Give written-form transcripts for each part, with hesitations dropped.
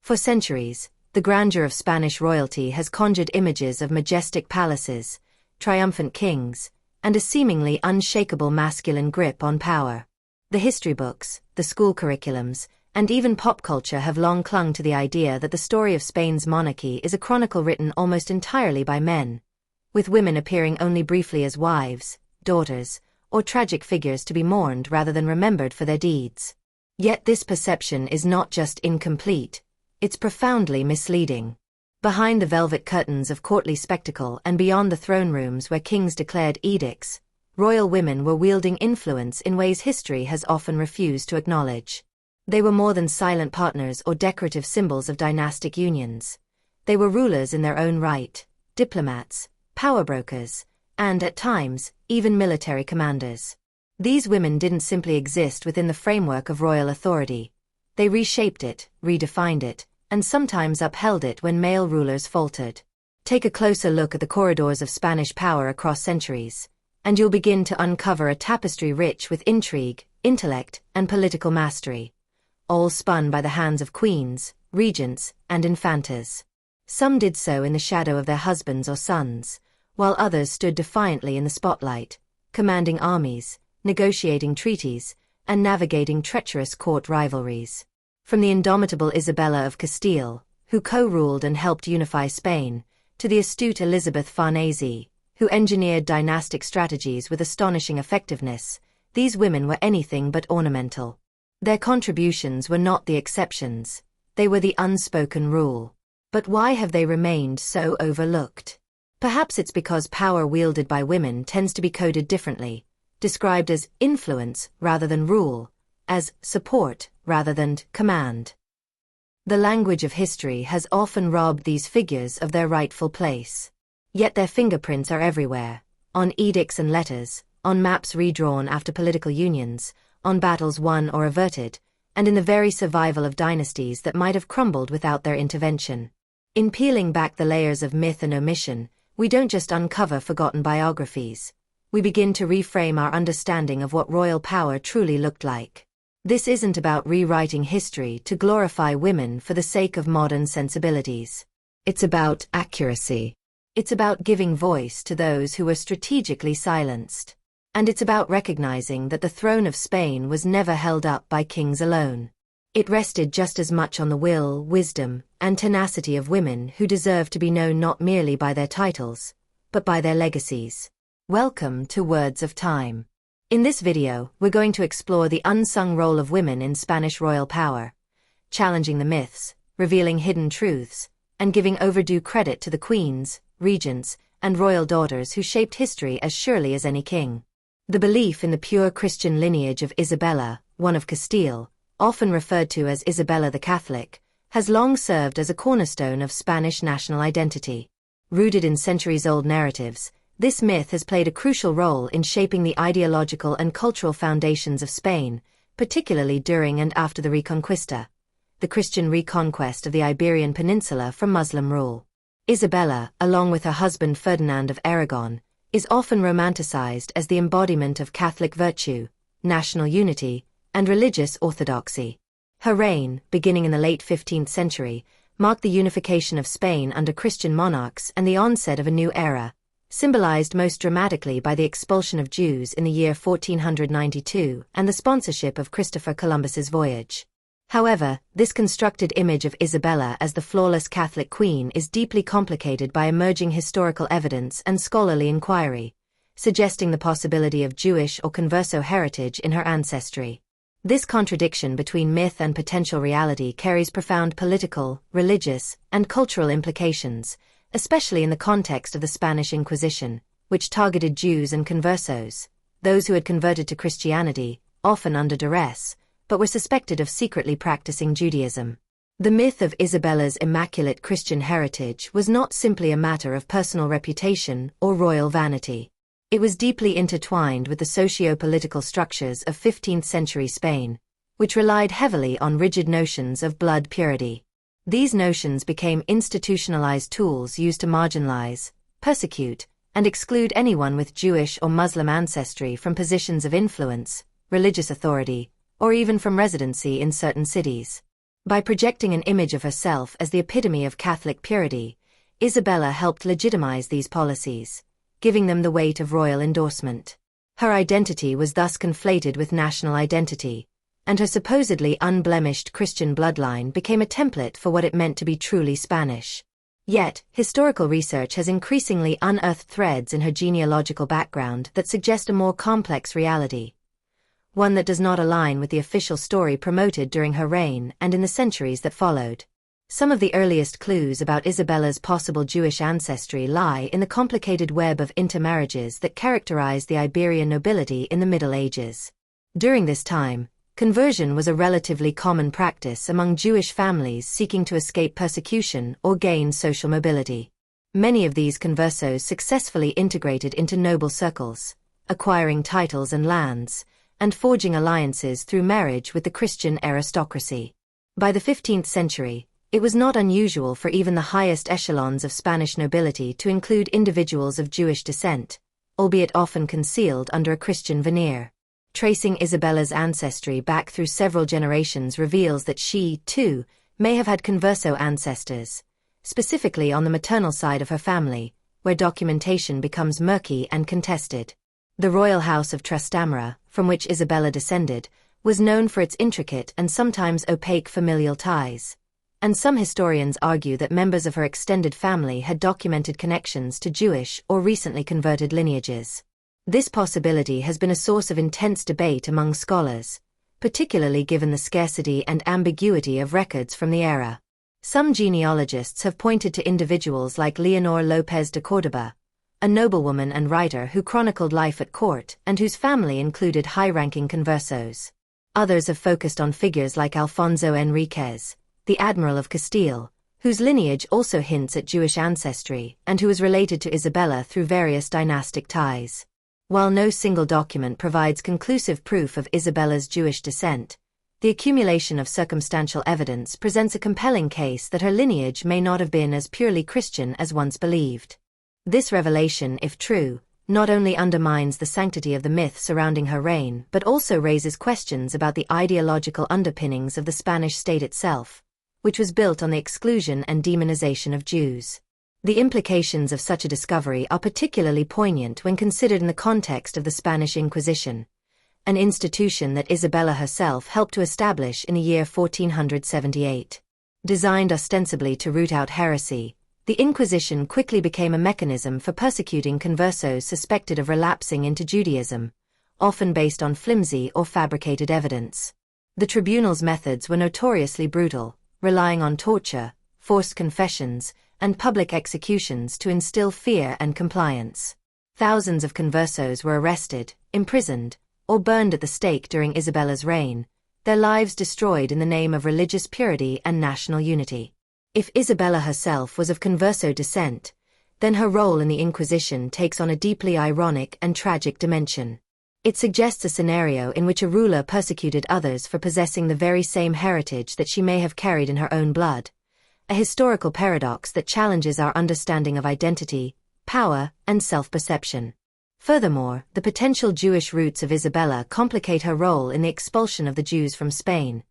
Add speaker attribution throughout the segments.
Speaker 1: For centuries, the grandeur of Spanish royalty has conjured images of majestic palaces, triumphant kings, and a seemingly unshakable masculine grip on power. The history books, the school curriculums, and even pop culture have long clung to the idea that the story of Spain's monarchy is a chronicle written almost entirely by men, with women appearing only briefly as wives, daughters, or tragic figures to be mourned rather than remembered for their deeds. Yet this perception is not just incomplete, it's profoundly misleading. Behind the velvet curtains of courtly spectacle and beyond the throne rooms where kings declared edicts, royal women were wielding influence in ways history has often refused to acknowledge. They were more than silent partners or decorative symbols of dynastic unions. They were rulers in their own right, diplomats, power brokers, and, at times, even military commanders. These women didn't simply exist within the framework of royal authority. They reshaped it, redefined it, and sometimes upheld it when male rulers faltered. Take a closer look at the corridors of Spanish power across centuries, and you'll begin to uncover a tapestry rich with intrigue, intellect, and political mastery, all spun by the hands of queens, regents, and infantas. Some did so in the shadow of their husbands or sons, while others stood defiantly in the spotlight, commanding armies, negotiating treaties, and navigating treacherous court rivalries. From the indomitable Isabella of Castile, who co-ruled and helped unify Spain, to the astute Elisabeth Farnese, who engineered dynastic strategies with astonishing effectiveness, these women were anything but ornamental. Their contributions were not the exceptions, they were the unspoken rule. But why have they remained so overlooked? Perhaps it's because power wielded by women tends to be coded differently, described as influence rather than rule, as support rather than command. The language of history has often robbed these figures of their rightful place. Yet their fingerprints are everywhere, on edicts and letters, on maps redrawn after political unions, on battles won or averted, and in the very survival of dynasties that might have crumbled without their intervention. In peeling back the layers of myth and omission, we don't just uncover forgotten biographies. We begin to reframe our understanding of what royal power truly looked like. This isn't about rewriting history to glorify women for the sake of modern sensibilities. It's about accuracy. It's about giving voice to those who were strategically silenced. And it's about recognizing that the throne of Spain was never held up by kings alone. It rested just as much on the will, wisdom, and tenacity of women who deserve to be known not merely by their titles, but by their legacies. Welcome to Words of Time. In this video, we're going to explore the unsung role of women in Spanish royal power, challenging the myths, revealing hidden truths, and giving overdue credit to the queens, regents, and royal daughters who shaped history as surely as any king. The belief in the pure Christian lineage of Isabella, one of Castile, often referred to as Isabella the Catholic, has long served as a cornerstone of Spanish national identity. Rooted in centuries-old narratives, this myth has played a crucial role in shaping the ideological and cultural foundations of Spain, particularly during and after the Reconquista, the Christian reconquest of the Iberian Peninsula from Muslim rule. Isabella, along with her husband Ferdinand of Aragon, is often romanticized as the embodiment of Catholic virtue, national unity, and religious orthodoxy. Her reign, beginning in the late 15th century, marked the unification of Spain under Christian monarchs and the onset of a new era, symbolized most dramatically by the expulsion of Jews in the year 1492 and the sponsorship of Christopher Columbus's voyage. However, this constructed image of Isabella as the flawless Catholic queen is deeply complicated by emerging historical evidence and scholarly inquiry, suggesting the possibility of Jewish or converso heritage in her ancestry. This contradiction between myth and potential reality carries profound political, religious, and cultural implications, especially in the context of the Spanish Inquisition, which targeted Jews and conversos, those who had converted to Christianity, often under duress, but were suspected of secretly practicing Judaism. The myth of Isabella's immaculate Christian heritage was not simply a matter of personal reputation or royal vanity. It was deeply intertwined with the socio-political structures of 15th-century Spain, which relied heavily on rigid notions of blood purity. These notions became institutionalized tools used to marginalize, persecute, and exclude anyone with Jewish or Muslim ancestry from positions of influence, religious authority, or even from residency in certain cities. By projecting an image of herself as the epitome of Catholic purity, Isabella helped legitimize these policies, giving them the weight of royal endorsement. Her identity was thus conflated with national identity, and her supposedly unblemished Christian bloodline became a template for what it meant to be truly Spanish. Yet, historical research has increasingly unearthed threads in her genealogical background that suggest a more complex reality, one that does not align with the official story promoted during her reign and in the centuries that followed. Some of the earliest clues about Isabella's possible Jewish ancestry lie in the complicated web of intermarriages that characterized the Iberian nobility in the Middle Ages. During this time, conversion was a relatively common practice among Jewish families seeking to escape persecution or gain social mobility. Many of these conversos successfully integrated into noble circles, acquiring titles and lands, and forging alliances through marriage with the Christian aristocracy. By the 15th century, it was not unusual for even the highest echelons of Spanish nobility to include individuals of Jewish descent, albeit often concealed under a Christian veneer. Tracing Isabella's ancestry back through several generations reveals that she, too, may have had converso ancestors, specifically on the maternal side of her family, where documentation becomes murky and contested. The royal house of Trastamara, from which Isabella descended, was known for its intricate and sometimes opaque familial ties, and some historians argue that members of her extended family had documented connections to Jewish or recently converted lineages. This possibility has been a source of intense debate among scholars, particularly given the scarcity and ambiguity of records from the era. Some genealogists have pointed to individuals like Leonor López de Córdoba, a noblewoman and writer who chronicled life at court and whose family included high-ranking conversos. Others have focused on figures like Alfonso Enríquez, the Admiral of Castile, whose lineage also hints at Jewish ancestry and who is related to Isabella through various dynastic ties. While no single document provides conclusive proof of Isabella's Jewish descent, the accumulation of circumstantial evidence presents a compelling case that her lineage may not have been as purely Christian as once believed. This revelation, if true, not only undermines the sanctity of the myth surrounding her reign but also raises questions about the ideological underpinnings of the Spanish state itself, which was built on the exclusion and demonization of Jews. The implications of such a discovery are particularly poignant when considered in the context of the Spanish Inquisition, an institution that Isabella herself helped to establish in the year 1478. Designed ostensibly to root out heresy, the Inquisition quickly became a mechanism for persecuting conversos suspected of relapsing into Judaism, often based on flimsy or fabricated evidence. The tribunal's methods were notoriously brutal, relying on torture, forced confessions, and public executions to instill fear and compliance. Thousands of conversos were arrested, imprisoned, or burned at the stake during Isabella's reign, their lives destroyed in the name of religious purity and national unity. If Isabella herself was of converso descent, then her role in the Inquisition takes on a deeply ironic and tragic dimension. It suggests a scenario in which a ruler persecuted others for possessing the very same heritage that she may have carried in her own blood, a historical paradox that challenges our understanding of identity, power, and self-perception. Furthermore, the potential Jewish roots of Isabella complicate her role in the expulsion of the Jews from Spain,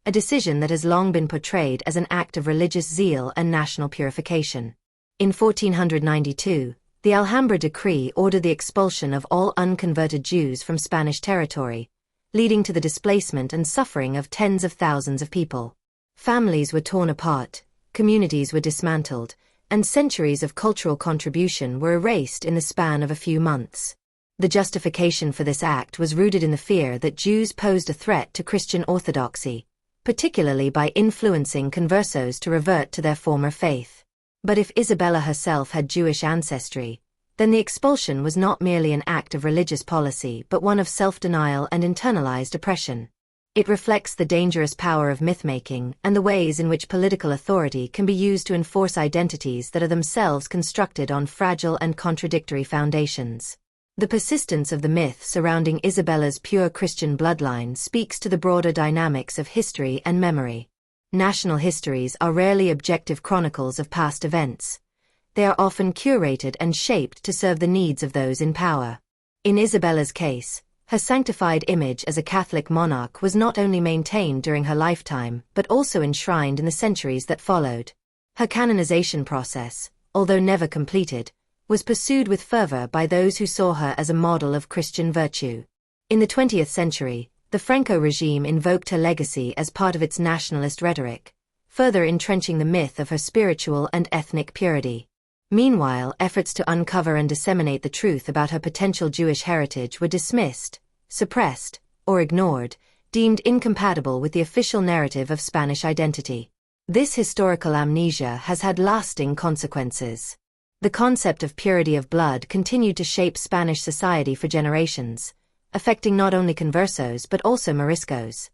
Speaker 1: a decision that has long been portrayed as an act of religious zeal and national purification. In 1492, the Alhambra decree ordered the expulsion of all unconverted Jews from Spanish territory, leading to the displacement and suffering of tens of thousands of people. Families were torn apart, communities were dismantled, and centuries of cultural contribution were erased in the span of a few months. The justification for this act was rooted in the fear that Jews posed a threat to Christian orthodoxy, particularly by influencing conversos to revert to their former faith. But if Isabella herself had Jewish ancestry, then the expulsion was not merely an act of religious policy but one of self-denial and internalized oppression. It reflects the dangerous power of myth-making and the ways in which political authority can be used to enforce identities that are themselves constructed on fragile and contradictory foundations. The persistence of the myth surrounding Isabella's pure Christian bloodline speaks to the broader dynamics of history and memory. National histories are rarely objective chronicles of past events. They are often curated and shaped to serve the needs of those in power. In Isabella's case, Her sanctified image as a Catholic monarch was not only maintained during her lifetime but also enshrined in the centuries that followed. Her canonization process, although never completed, was pursued with fervor by those who saw her as a model of Christian virtue. In the 20th century, the Franco regime invoked her legacy as part of its nationalist rhetoric, further entrenching the myth of her spiritual and ethnic purity. Meanwhile, efforts to uncover and disseminate the truth about her potential Jewish heritage were dismissed, suppressed, or ignored, deemed incompatible with the official narrative of Spanish identity. This historical amnesia has had lasting consequences. The concept of purity of blood continued to shape Spanish society for generations, affecting not only conversos but also Moriscos,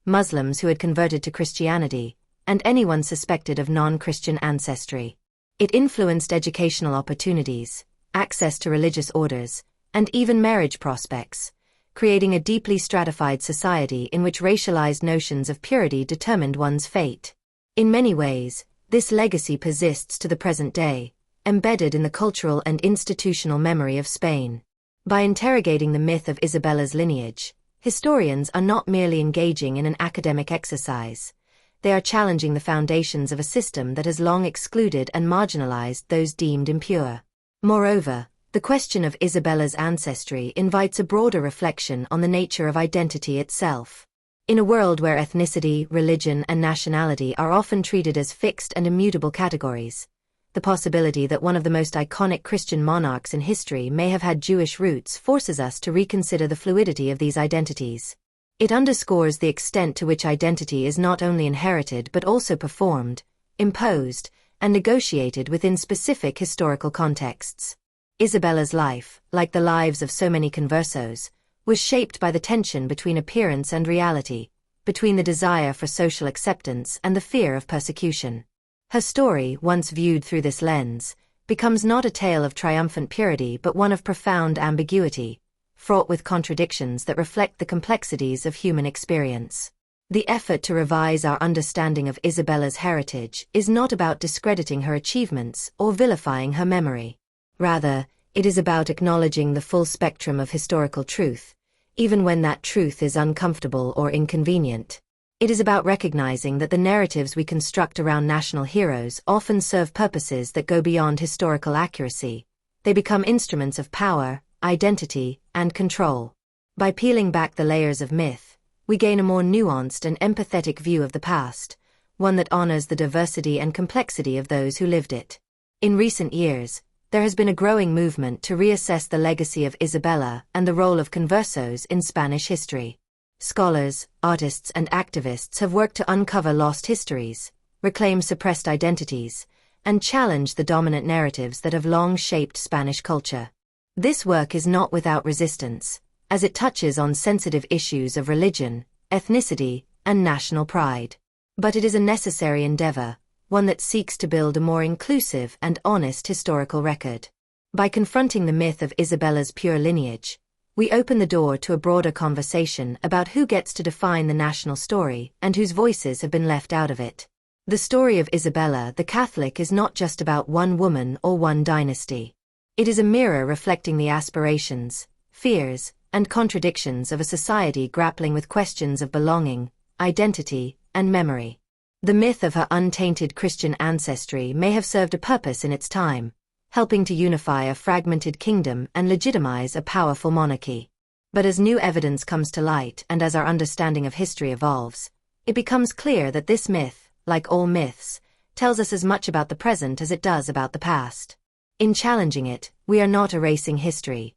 Speaker 1: Muslims who had converted to Christianity, and anyone suspected of non-Christian ancestry. It influenced educational opportunities, access to religious orders, and even marriage prospects, creating a deeply stratified society in which racialized notions of purity determined one's fate. In many ways, this legacy persists to the present day, embedded in the cultural and institutional memory of Spain. By interrogating the myth of Isabella's lineage, historians are not merely engaging in an academic exercise. They are challenging the foundations of a system that has long excluded and marginalized those deemed impure. Moreover, the question of Isabella's ancestry invites a broader reflection on the nature of identity itself. In a world where ethnicity, religion, and nationality are often treated as fixed and immutable categories, the possibility that one of the most iconic Christian monarchs in history may have had Jewish roots forces us to reconsider the fluidity of these identities. It underscores the extent to which identity is not only inherited but also performed, imposed, and negotiated within specific historical contexts. Isabella's life, like the lives of so many conversos, was shaped by the tension between appearance and reality, between the desire for social acceptance and the fear of persecution. Her story, once viewed through this lens, becomes not a tale of triumphant purity but one of profound ambiguity, fraught with contradictions that reflect the complexities of human experience. The effort to revise our understanding of Isabella's heritage is not about discrediting her achievements or vilifying her memory. Rather, it is about acknowledging the full spectrum of historical truth, even when that truth is uncomfortable or inconvenient. It is about recognizing that the narratives we construct around national heroes often serve purposes that go beyond historical accuracy. They become instruments of power, identity, and control. By peeling back the layers of myth, we gain a more nuanced and empathetic view of the past, one that honors the diversity and complexity of those who lived it. In recent years, there has been a growing movement to reassess the legacy of Isabella and the role of conversos in Spanish history. Scholars, artists, and activists have worked to uncover lost histories, reclaim suppressed identities, and challenge the dominant narratives that have long shaped Spanish culture. This work is not without resistance, as it touches on sensitive issues of religion, ethnicity, and national pride. But it is a necessary endeavor, one that seeks to build a more inclusive and honest historical record. By confronting the myth of Isabella's pure lineage, we open the door to a broader conversation about who gets to define the national story and whose voices have been left out of it. The story of Isabella the Catholic is not just about one woman or one dynasty. It is a mirror reflecting the aspirations, fears, and contradictions of a society grappling with questions of belonging, identity, and memory. The myth of her untainted Christian ancestry may have served a purpose in its time, helping to unify a fragmented kingdom and legitimize a powerful monarchy. But as new evidence comes to light and as our understanding of history evolves, it becomes clear that this myth, like all myths, tells us as much about the present as it does about the past. In challenging it, we are not erasing history.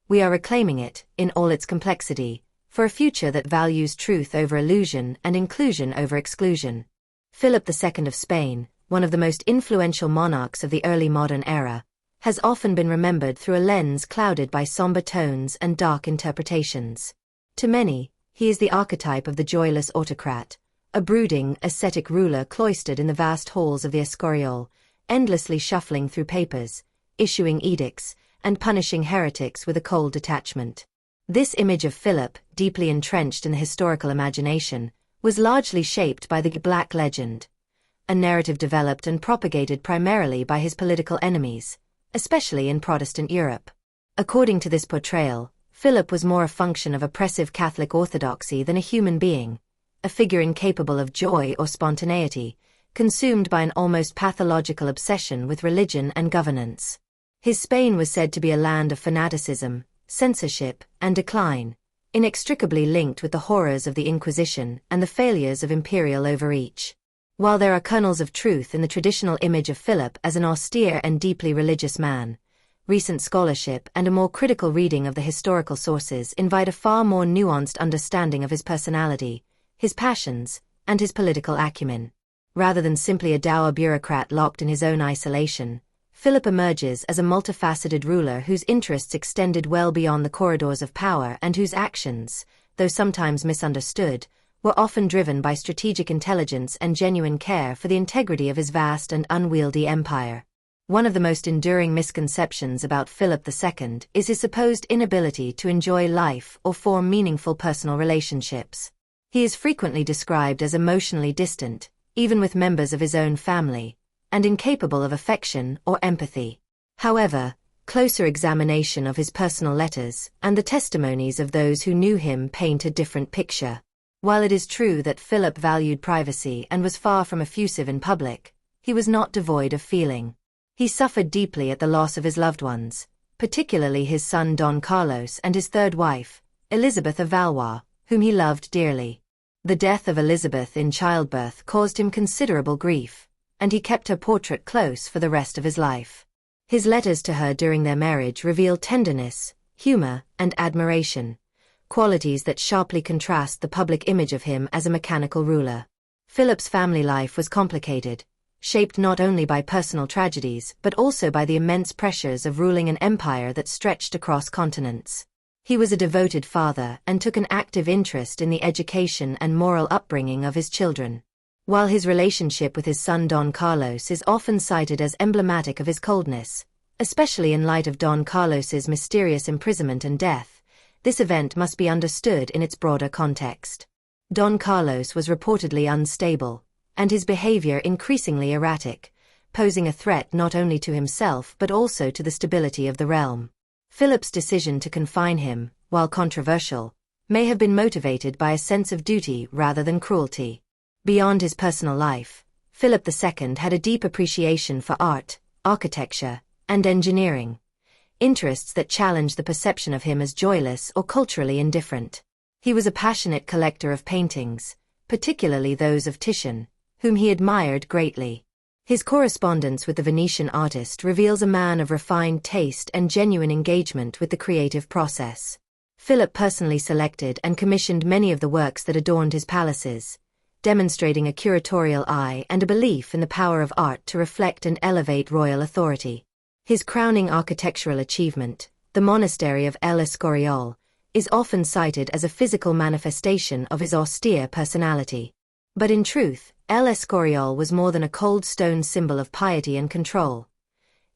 Speaker 1: We are reclaiming it, in all its complexity, for a future that values truth over illusion and inclusion over exclusion. Philip II of Spain, one of the most influential monarchs of the early modern era, has often been remembered through a lens clouded by somber tones and dark interpretations. To many, he is the archetype of the joyless autocrat, a brooding, ascetic ruler cloistered in the vast halls of the Escorial, endlessly shuffling through papers, issuing edicts, and punishing heretics with a cold detachment. This image of Philip, deeply entrenched in the historical imagination, was largely shaped by the Black Legend, a narrative developed and propagated primarily by his political enemies, especially in Protestant Europe. According to this portrayal, Philip was more a function of oppressive Catholic orthodoxy than a human being, a figure incapable of joy or spontaneity, consumed by an almost pathological obsession with religion and governance. His Spain was said to be a land of fanaticism, censorship, and decline, inextricably linked with the horrors of the Inquisition and the failures of imperial overreach. While there are kernels of truth in the traditional image of Philip as an austere and deeply religious man, recent scholarship and a more critical reading of the historical sources invite a far more nuanced understanding of his personality, his passions, and his political acumen. Rather than simply a dour bureaucrat locked in his own isolation, Philip emerges as a multifaceted ruler whose interests extended well beyond the corridors of power and whose actions, though sometimes misunderstood, were often driven by strategic intelligence and genuine care for the integrity of his vast and unwieldy empire. One of the most enduring misconceptions about Philip II is his supposed inability to enjoy life or form meaningful personal relationships. He is frequently described as emotionally distant, even with members of his own family, and incapable of affection or empathy. However, closer examination of his personal letters and the testimonies of those who knew him paint a different picture. While it is true that Philip valued privacy and was far from effusive in public, he was not devoid of feeling. He suffered deeply at the loss of his loved ones, particularly his son Don Carlos and his third wife, Elisabeth of Valois, whom he loved dearly. The death of Elisabeth in childbirth caused him considerable grief, and he kept her portrait close for the rest of his life. His letters to her during their marriage reveal tenderness, humor, and admiration, qualities that sharply contrast the public image of him as a mechanical ruler. Philip's family life was complicated, shaped not only by personal tragedies but also by the immense pressures of ruling an empire that stretched across continents. He was a devoted father and took an active interest in the education and moral upbringing of his children. While his relationship with his son Don Carlos is often cited as emblematic of his coldness, especially in light of Don Carlos's mysterious imprisonment and death, this event must be understood in its broader context. Don Carlos was reportedly unstable, and his behavior increasingly erratic, posing a threat not only to himself but also to the stability of the realm. Philip's decision to confine him, while controversial, may have been motivated by a sense of duty rather than cruelty. Beyond his personal life, Philip II had a deep appreciation for art, architecture, and engineering, interests that challenged the perception of him as joyless or culturally indifferent. He was a passionate collector of paintings, particularly those of Titian, whom he admired greatly. His correspondence with the Venetian artist reveals a man of refined taste and genuine engagement with the creative process. Philip personally selected and commissioned many of the works that adorned his palaces, demonstrating a curatorial eye and a belief in the power of art to reflect and elevate royal authority. His crowning architectural achievement, the monastery of El Escorial, is often cited as a physical manifestation of his austere personality. But in truth, El Escorial was more than a cold stone symbol of piety and control.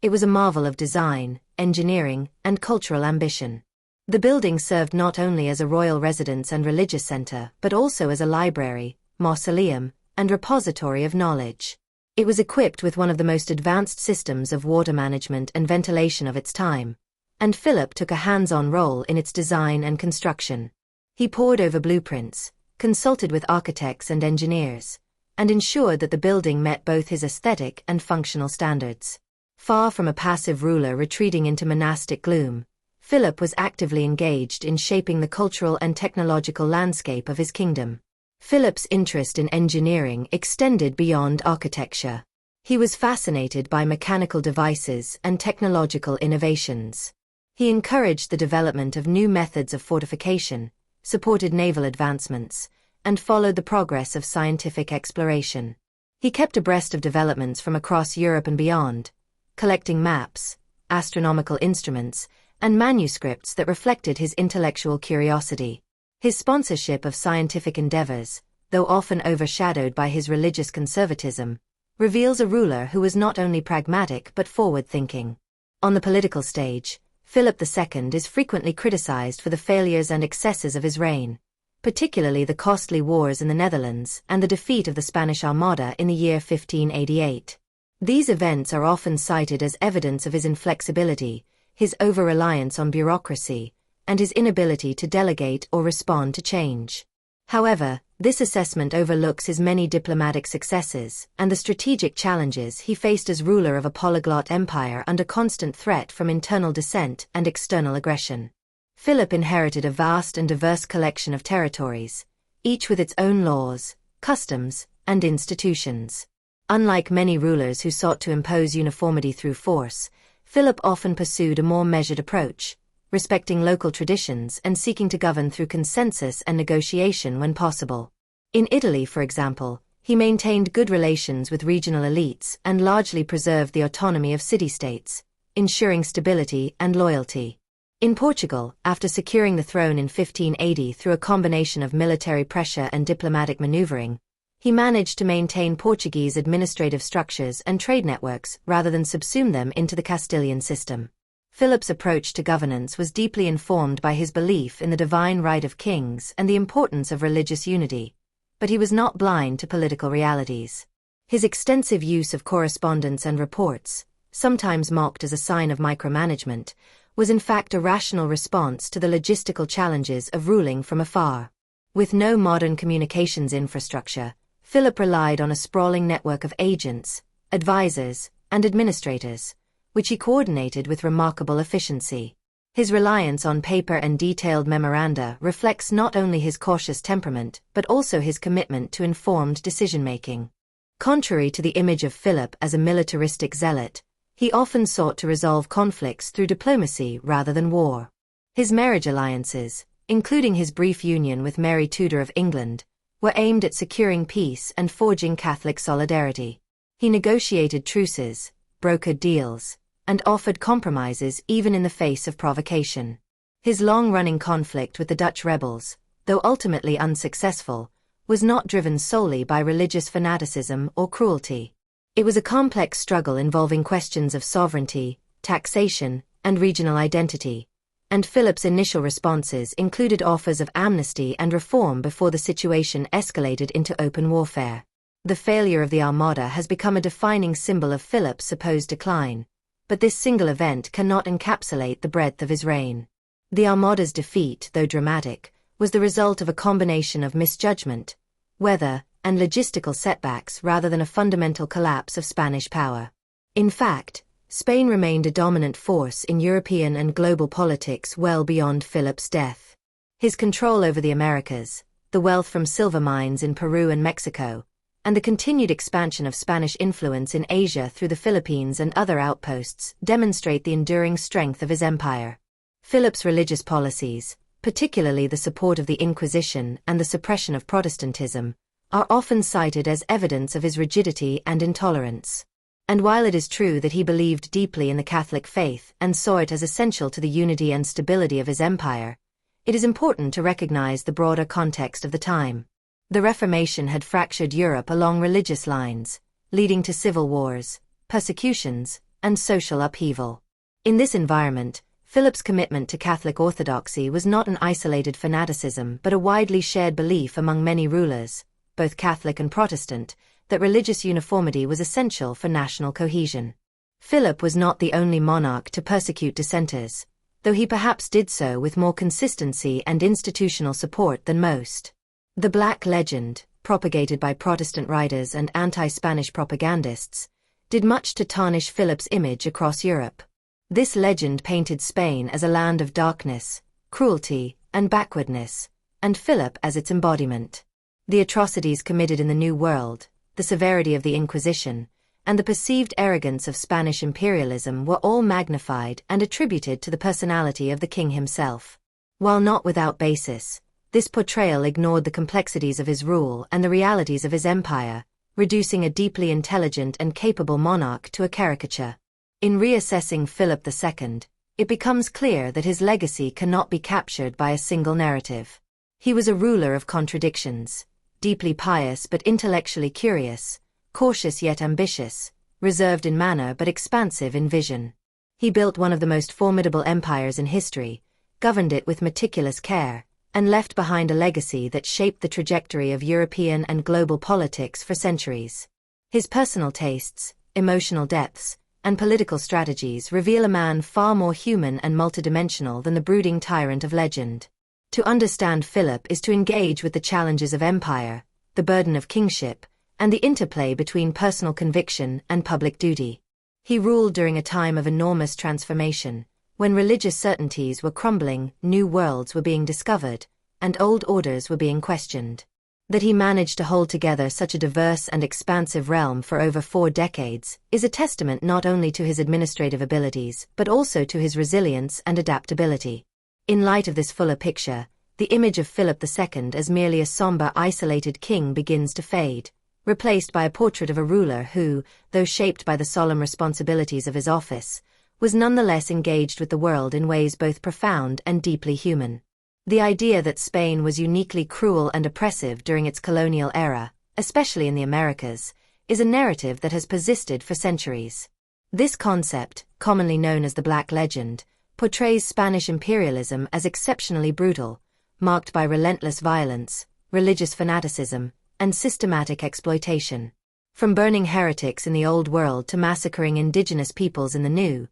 Speaker 1: It was a marvel of design, engineering, and cultural ambition. The building served not only as a royal residence and religious center but also as a library, mausoleum, and repository of knowledge. It was equipped with one of the most advanced systems of water management and ventilation of its time, and Philip took a hands-on role in its design and construction. He pored over blueprints, consulted with architects and engineers, and ensured that the building met both his aesthetic and functional standards. Far from a passive ruler retreating into monastic gloom, Philip was actively engaged in shaping the cultural and technological landscape of his kingdom. Philip's interest in engineering extended beyond architecture. He was fascinated by mechanical devices and technological innovations. He encouraged the development of new methods of fortification, supported naval advancements, and followed the progress of scientific exploration. He kept abreast of developments from across Europe and beyond, collecting maps, astronomical instruments, and manuscripts that reflected his intellectual curiosity. His sponsorship of scientific endeavors, though often overshadowed by his religious conservatism, reveals a ruler who was not only pragmatic but forward-thinking. On the political stage, Philip II is frequently criticized for the failures and excesses of his reign, particularly the costly wars in the Netherlands and the defeat of the Spanish Armada in the year 1588. These events are often cited as evidence of his inflexibility, his over-reliance on bureaucracy, and his inability to delegate or respond to change. However, this assessment overlooks his many diplomatic successes and the strategic challenges he faced as ruler of a polyglot empire under constant threat from internal dissent and external aggression. Philip inherited a vast and diverse collection of territories, each with its own laws, customs, and institutions. Unlike many rulers who sought to impose uniformity through force, Philip often pursued a more measured approach, respecting local traditions and seeking to govern through consensus and negotiation when possible. In Italy, for example, he maintained good relations with regional elites and largely preserved the autonomy of city-states, ensuring stability and loyalty. In Portugal, after securing the throne in 1580 through a combination of military pressure and diplomatic maneuvering, he managed to maintain Portuguese administrative structures and trade networks rather than subsume them into the Castilian system. Philip's approach to governance was deeply informed by his belief in the divine right of kings and the importance of religious unity, but he was not blind to political realities. His extensive use of correspondence and reports, sometimes mocked as a sign of micromanagement, was in fact a rational response to the logistical challenges of ruling from afar. With no modern communications infrastructure, Philip relied on a sprawling network of agents, advisors, and administrators, which he coordinated with remarkable efficiency. His reliance on paper and detailed memoranda reflects not only his cautious temperament but also his commitment to informed decision-making. Contrary to the image of Philip as a militaristic zealot, he often sought to resolve conflicts through diplomacy rather than war. His marriage alliances, including his brief union with Mary Tudor of England, were aimed at securing peace and forging Catholic solidarity. He negotiated truces, brokered deals, and offered compromises even in the face of provocation. His long-running conflict with the Dutch rebels, though ultimately unsuccessful, was not driven solely by religious fanaticism or cruelty. It was a complex struggle involving questions of sovereignty, taxation, and regional identity, and Philip's initial responses included offers of amnesty and reform before the situation escalated into open warfare. The failure of the Armada has become a defining symbol of Philip's supposed decline, but this single event cannot encapsulate the breadth of his reign. The Armada's defeat, though dramatic, was the result of a combination of misjudgment, weather, and logistical setbacks rather than a fundamental collapse of Spanish power. In fact, Spain remained a dominant force in European and global politics well beyond Philip's death. His control over the Americas, the wealth from silver mines in Peru and Mexico, and the continued expansion of Spanish influence in Asia through the Philippines and other outposts demonstrate the enduring strength of his empire. Philip's religious policies, particularly the support of the Inquisition and the suppression of Protestantism, are often cited as evidence of his rigidity and intolerance. And while it is true that he believed deeply in the Catholic faith and saw it as essential to the unity and stability of his empire, it is important to recognize the broader context of the time. The Reformation had fractured Europe along religious lines, leading to civil wars, persecutions, and social upheaval. In this environment, Philip's commitment to Catholic orthodoxy was not an isolated fanaticism but a widely shared belief among many rulers, both Catholic and Protestant, that religious uniformity was essential for national cohesion. Philip was not the only monarch to persecute dissenters, though he perhaps did so with more consistency and institutional support than most. The Black Legend, propagated by Protestant writers and anti-Spanish propagandists, did much to tarnish Philip's image across Europe. This legend painted Spain as a land of darkness, cruelty, and backwardness, and Philip as its embodiment. The atrocities committed in the New World, the severity of the Inquisition, and the perceived arrogance of Spanish imperialism were all magnified and attributed to the personality of the king himself. While not without basis, this portrayal ignored the complexities of his rule and the realities of his empire, reducing a deeply intelligent and capable monarch to a caricature. In reassessing Philip II, it becomes clear that his legacy cannot be captured by a single narrative. He was a ruler of contradictions, deeply pious but intellectually curious, cautious yet ambitious, reserved in manner but expansive in vision. He built one of the most formidable empires in history, governed it with meticulous care, and left behind a legacy that shaped the trajectory of European and global politics for centuries. His personal tastes, emotional depths, and political strategies reveal a man far more human and multidimensional than the brooding tyrant of legend. To understand Philip is to engage with the challenges of empire, the burden of kingship, and the interplay between personal conviction and public duty. He ruled during a time of enormous transformation, when religious certainties were crumbling, new worlds were being discovered, and old orders were being questioned. That he managed to hold together such a diverse and expansive realm for over 4 decades is a testament not only to his administrative abilities but also to his resilience and adaptability. In light of this fuller picture, the image of Philip II as merely a somber, isolated king begins to fade, replaced by a portrait of a ruler who, though shaped by the solemn responsibilities of his office, was nonetheless engaged with the world in ways both profound and deeply human. The idea that Spain was uniquely cruel and oppressive during its colonial era, especially in the Americas, is a narrative that has persisted for centuries. This concept, commonly known as the Black Legend, portrays Spanish imperialism as exceptionally brutal, marked by relentless violence, religious fanaticism, and systematic exploitation. From burning heretics in the Old World to massacring indigenous peoples in the New,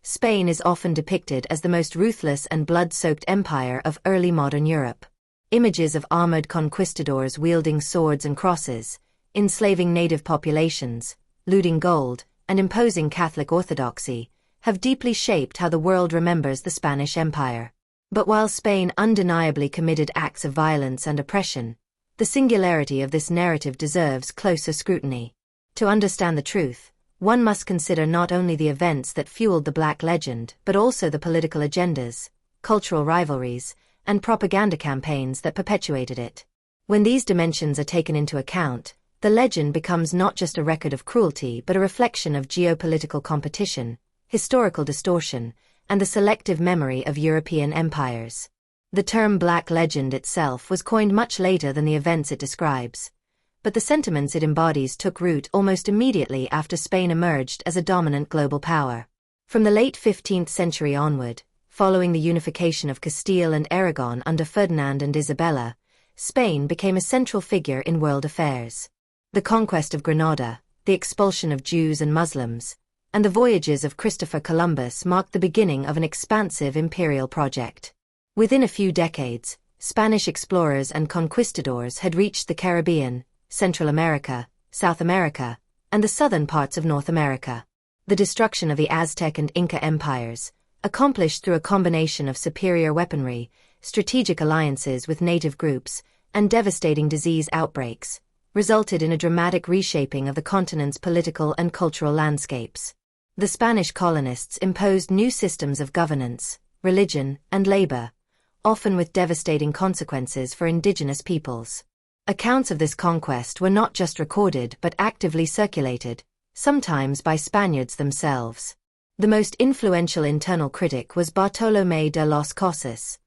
Speaker 1: Spain is often depicted as the most ruthless and blood-soaked empire of early modern Europe. Images of armored conquistadors wielding swords and crosses, enslaving native populations, looting gold, and imposing Catholic orthodoxy, have deeply shaped how the world remembers the Spanish Empire. But while Spain undeniably committed acts of violence and oppression, the singularity of this narrative deserves closer scrutiny. To understand the truth, one must consider not only the events that fueled the Black Legend but also the political agendas, cultural rivalries, and propaganda campaigns that perpetuated it. When these dimensions are taken into account, the legend becomes not just a record of cruelty but a reflection of geopolitical competition, historical distortion, and the selective memory of European empires. The term Black Legend itself was coined much later than the events it describes, but the sentiments it embodies took root almost immediately after Spain emerged as a dominant global power. From the late 15th century onward, following the unification of Castile and Aragon under Ferdinand and Isabella, Spain became a central figure in world affairs. The conquest of Granada, the expulsion of Jews and Muslims, and the voyages of Christopher Columbus marked the beginning of an expansive imperial project. Within a few decades, Spanish explorers and conquistadors had reached the Caribbean, Central America, South America, and the southern parts of North America. The destruction of the Aztec and Inca empires, accomplished through a combination of superior weaponry, strategic alliances with native groups, and devastating disease outbreaks, resulted in a dramatic reshaping of the continent's political and cultural landscapes. The Spanish colonists imposed new systems of governance, religion, and labor, often with devastating consequences for indigenous peoples. Accounts of this conquest were not just recorded but actively circulated, sometimes by Spaniards themselves. The most influential internal critic was Bartolomé de los Casas,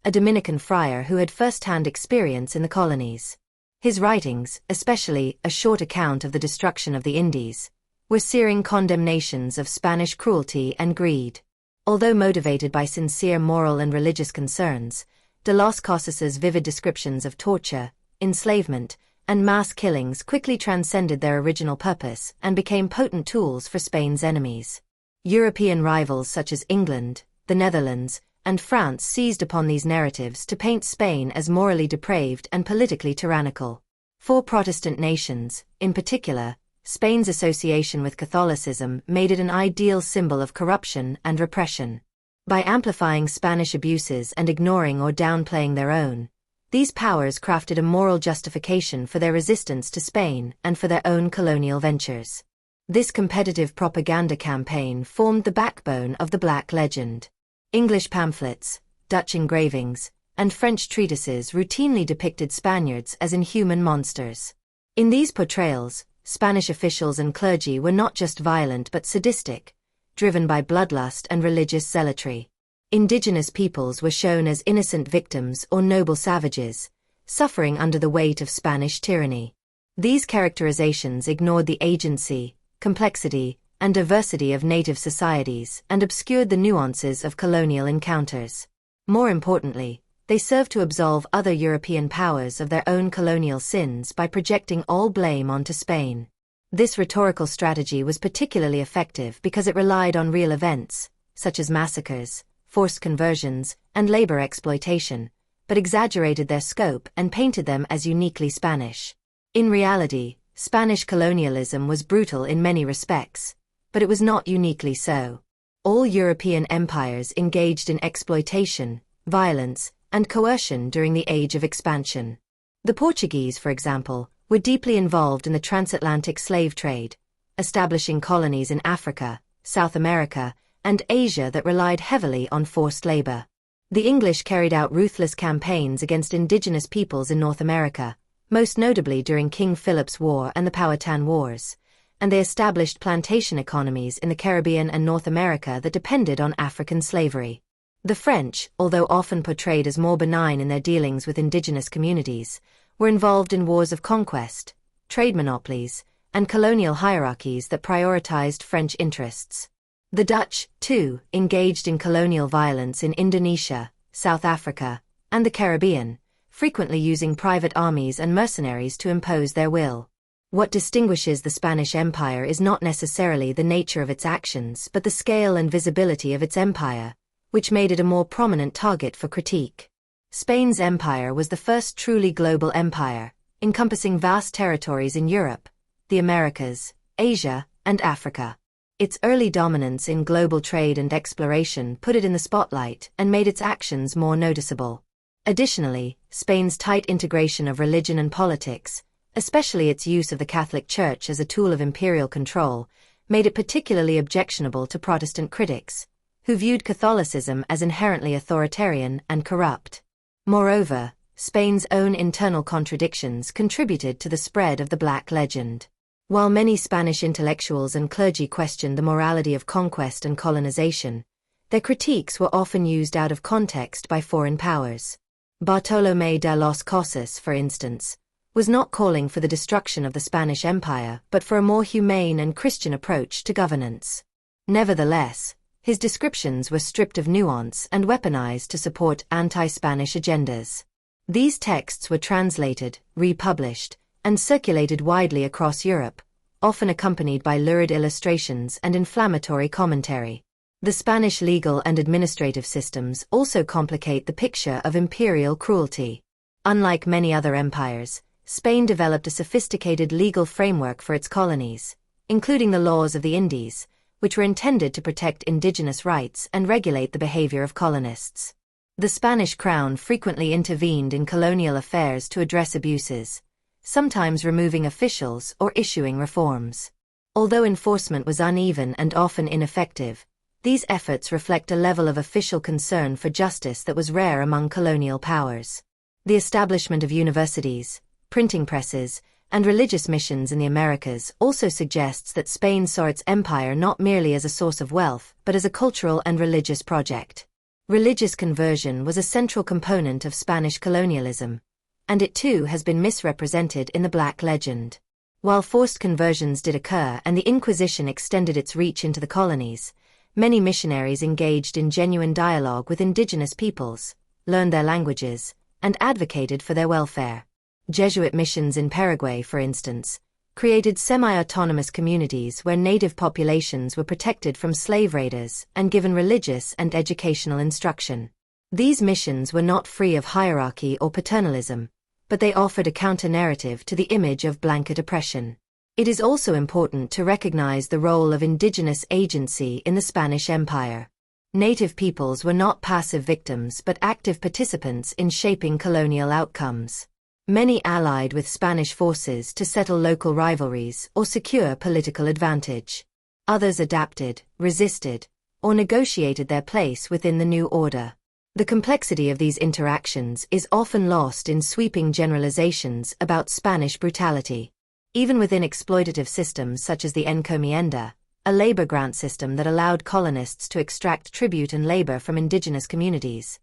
Speaker 1: a Dominican friar who had first-hand experience in the colonies. His writings, especially A Short Account of the Destruction of the Indies, were searing condemnations of Spanish cruelty and greed. Although motivated by sincere moral and religious concerns, de los Casas's vivid descriptions of torture, enslavement, and mass killings quickly transcended their original purpose and became potent tools for Spain's enemies. European rivals such as England, the Netherlands, and France seized upon these narratives to paint Spain as morally depraved and politically tyrannical. For Protestant nations, in particular, Spain's association with Catholicism made it an ideal symbol of corruption and repression. By amplifying Spanish abuses and ignoring or downplaying their own, these powers crafted a moral justification for their resistance to Spain and for their own colonial ventures. This competitive propaganda campaign formed the backbone of the Black Legend. English pamphlets, Dutch engravings, and French treatises routinely depicted Spaniards as inhuman monsters. In these portrayals, Spanish officials and clergy were not just violent but sadistic, driven by bloodlust and religious zealotry. Indigenous peoples were shown as innocent victims or noble savages, suffering under the weight of Spanish tyranny. These characterizations ignored the agency, complexity, and diversity of native societies and obscured the nuances of colonial encounters. More importantly, they served to absolve other European powers of their own colonial sins by projecting all blame onto Spain. This rhetorical strategy was particularly effective because it relied on real events, such as massacres, forced conversions, and labor exploitation, but exaggerated their scope and painted them as uniquely Spanish. In reality, Spanish colonialism was brutal in many respects, but it was not uniquely so. All European empires engaged in exploitation, violence, and coercion during the Age of Expansion. The Portuguese, for example, were deeply involved in the transatlantic slave trade, establishing colonies in Africa, South America, and Asia that relied heavily on forced labor. The English carried out ruthless campaigns against indigenous peoples in North America, most notably during King Philip's War and the Powhatan Wars, and they established plantation economies in the Caribbean and North America that depended on African slavery. The French, although often portrayed as more benign in their dealings with indigenous communities, were involved in wars of conquest, trade monopolies, and colonial hierarchies that prioritized French interests. The Dutch, too, engaged in colonial violence in Indonesia, South Africa, and the Caribbean, frequently using private armies and mercenaries to impose their will. What distinguishes the Spanish Empire is not necessarily the nature of its actions but the scale and visibility of its empire, which made it a more prominent target for critique. Spain's empire was the first truly global empire, encompassing vast territories in Europe, the Americas, Asia, and Africa. Its early dominance in global trade and exploration put it in the spotlight and made its actions more noticeable. Additionally, Spain's tight integration of religion and politics, especially its use of the Catholic Church as a tool of imperial control, made it particularly objectionable to Protestant critics, who viewed Catholicism as inherently authoritarian and corrupt. Moreover, Spain's own internal contradictions contributed to the spread of the Black Legend. While many Spanish intellectuals and clergy questioned the morality of conquest and colonization, their critiques were often used out of context by foreign powers. Bartolomé de las Casas, for instance, was not calling for the destruction of the Spanish Empire but for a more humane and Christian approach to governance. Nevertheless, his descriptions were stripped of nuance and weaponized to support anti-Spanish agendas. These texts were translated, republished, and circulated widely across Europe, often accompanied by lurid illustrations and inflammatory commentary. The Spanish legal and administrative systems also complicate the picture of imperial cruelty. Unlike many other empires, Spain developed a sophisticated legal framework for its colonies, including the laws of the Indies, which were intended to protect indigenous rights and regulate the behavior of colonists. The Spanish crown frequently intervened in colonial affairs to address abuses, sometimes removing officials or issuing reforms. Although enforcement was uneven and often ineffective, these efforts reflect a level of official concern for justice that was rare among colonial powers. The establishment of universities, printing presses, and religious missions in the Americas also suggests that Spain saw its empire not merely as a source of wealth but as a cultural and religious project. Religious conversion was a central component of Spanish colonialism, and it too has been misrepresented in the Black Legend. While forced conversions did occur and the Inquisition extended its reach into the colonies, many missionaries engaged in genuine dialogue with indigenous peoples, learned their languages, and advocated for their welfare. Jesuit missions in Paraguay, for instance, created semi-autonomous communities where native populations were protected from slave raiders and given religious and educational instruction. These missions were not free of hierarchy or paternalism, but they offered a counter-narrative to the image of blanket oppression. It is also important to recognize the role of indigenous agency in the Spanish Empire. Native peoples were not passive victims but active participants in shaping colonial outcomes. Many allied with Spanish forces to settle local rivalries or secure political advantage. Others adapted, resisted, or negotiated their place within the new order. The complexity of these interactions is often lost in sweeping generalizations about Spanish brutality. Even within exploitative systems such as the encomienda, a labor grant system that allowed colonists to extract tribute and labor from indigenous communities,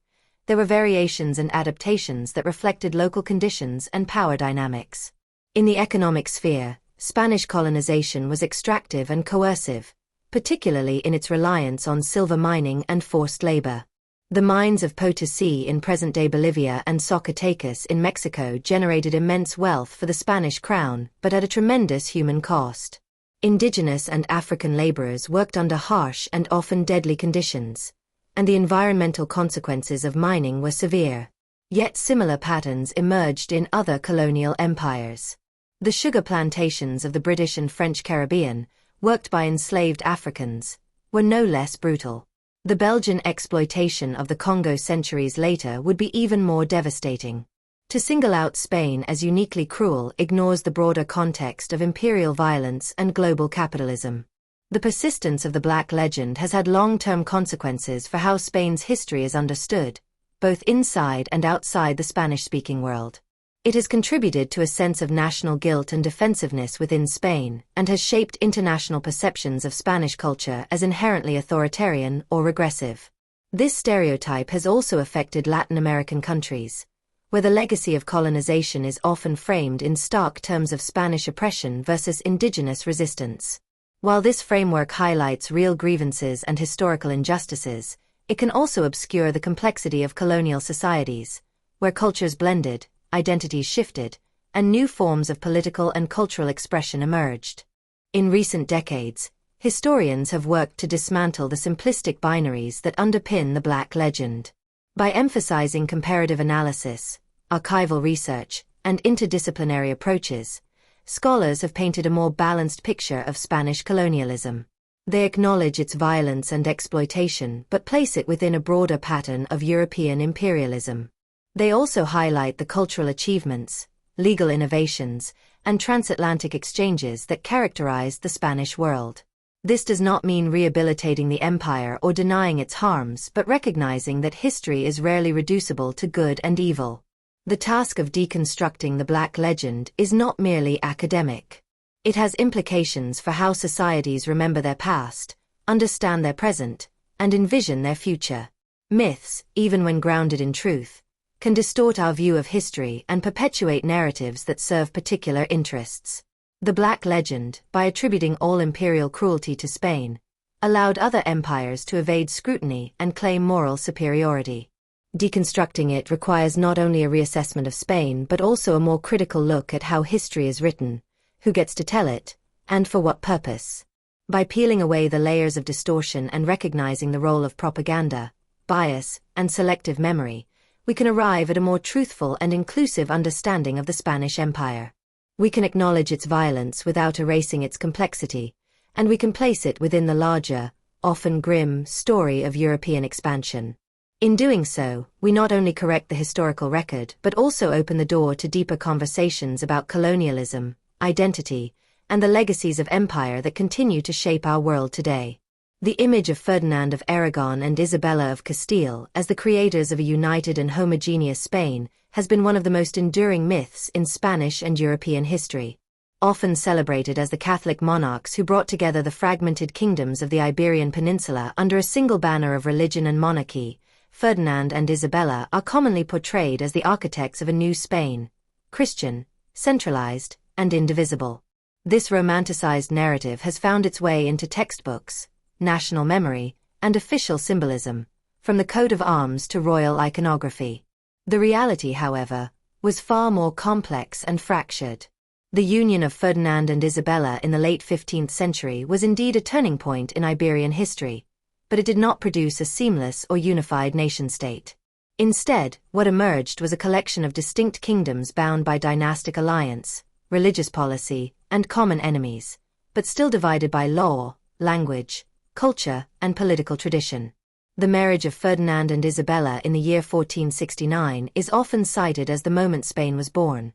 Speaker 1: there were variations and adaptations that reflected local conditions and power dynamics. In the economic sphere, Spanish colonization was extractive and coercive, particularly in its reliance on silver mining and forced labor. The mines of Potosí in present-day Bolivia and Zacatecas in Mexico generated immense wealth for the Spanish crown, but at a tremendous human cost. Indigenous and African laborers worked under harsh and often deadly conditions, and the environmental consequences of mining were severe. Yet similar patterns emerged in other colonial empires. The sugar plantations of the British and French Caribbean, worked by enslaved Africans, were no less brutal. The Belgian exploitation of the Congo centuries later would be even more devastating. To single out Spain as uniquely cruel ignores the broader context of imperial violence and global capitalism. The persistence of the Black Legend has had long-term consequences for how Spain's history is understood, both inside and outside the Spanish-speaking world. It has contributed to a sense of national guilt and defensiveness within Spain, and has shaped international perceptions of Spanish culture as inherently authoritarian or regressive. This stereotype has also affected Latin American countries, where the legacy of colonization is often framed in stark terms of Spanish oppression versus indigenous resistance. While this framework highlights real grievances and historical injustices, it can also obscure the complexity of colonial societies, where cultures blended, identities shifted, and new forms of political and cultural expression emerged. In recent decades, historians have worked to dismantle the simplistic binaries that underpin the Black Legend. By emphasizing comparative analysis, archival research, and interdisciplinary approaches, scholars have painted a more balanced picture of Spanish colonialism. They acknowledge its violence and exploitation but place it within a broader pattern of European imperialism. They also highlight the cultural achievements, legal innovations, and transatlantic exchanges that characterized the Spanish world. This does not mean rehabilitating the empire or denying its harms, but recognizing that history is rarely reducible to good and evil. The task of deconstructing the Black Legend is not merely academic. It has implications for how societies remember their past, understand their present, and envision their future. Myths, even when grounded in truth, can distort our view of history and perpetuate narratives that serve particular interests. The Black Legend, by attributing all imperial cruelty to Spain, allowed other empires to evade scrutiny and claim moral superiority. Deconstructing it requires not only a reassessment of Spain but also a more critical look at how history is written, who gets to tell it, and for what purpose. By peeling away the layers of distortion and recognizing the role of propaganda, bias, and selective memory, we can arrive at a more truthful and inclusive understanding of the Spanish Empire. We can acknowledge its violence without erasing its complexity, and we can place it within the larger, often grim, story of European expansion. In doing so, we not only correct the historical record but also open the door to deeper conversations about colonialism, identity, and the legacies of empire that continue to shape our world today. The image of Ferdinand of Aragon and Isabella of Castile as the creators of a united and homogeneous Spain has been one of the most enduring myths in Spanish and European history. Often celebrated as the Catholic monarchs who brought together the fragmented kingdoms of the Iberian Peninsula under a single banner of religion and monarchy, Ferdinand and Isabella are commonly portrayed as the architects of a new Spain, Christian, centralized, and indivisible. This romanticized narrative has found its way into textbooks, national memory, and official symbolism, from the coat of arms to royal iconography. The reality, however, was far more complex and fractured. The union of Ferdinand and Isabella in the late 15th century was indeed a turning point in Iberian history, but it did not produce a seamless or unified nation-state. Instead, what emerged was a collection of distinct kingdoms bound by dynastic alliance, religious policy, and common enemies, but still divided by law, language, culture, and political tradition. The marriage of Ferdinand and Isabella in the year 1469 is often cited as the moment Spain was born,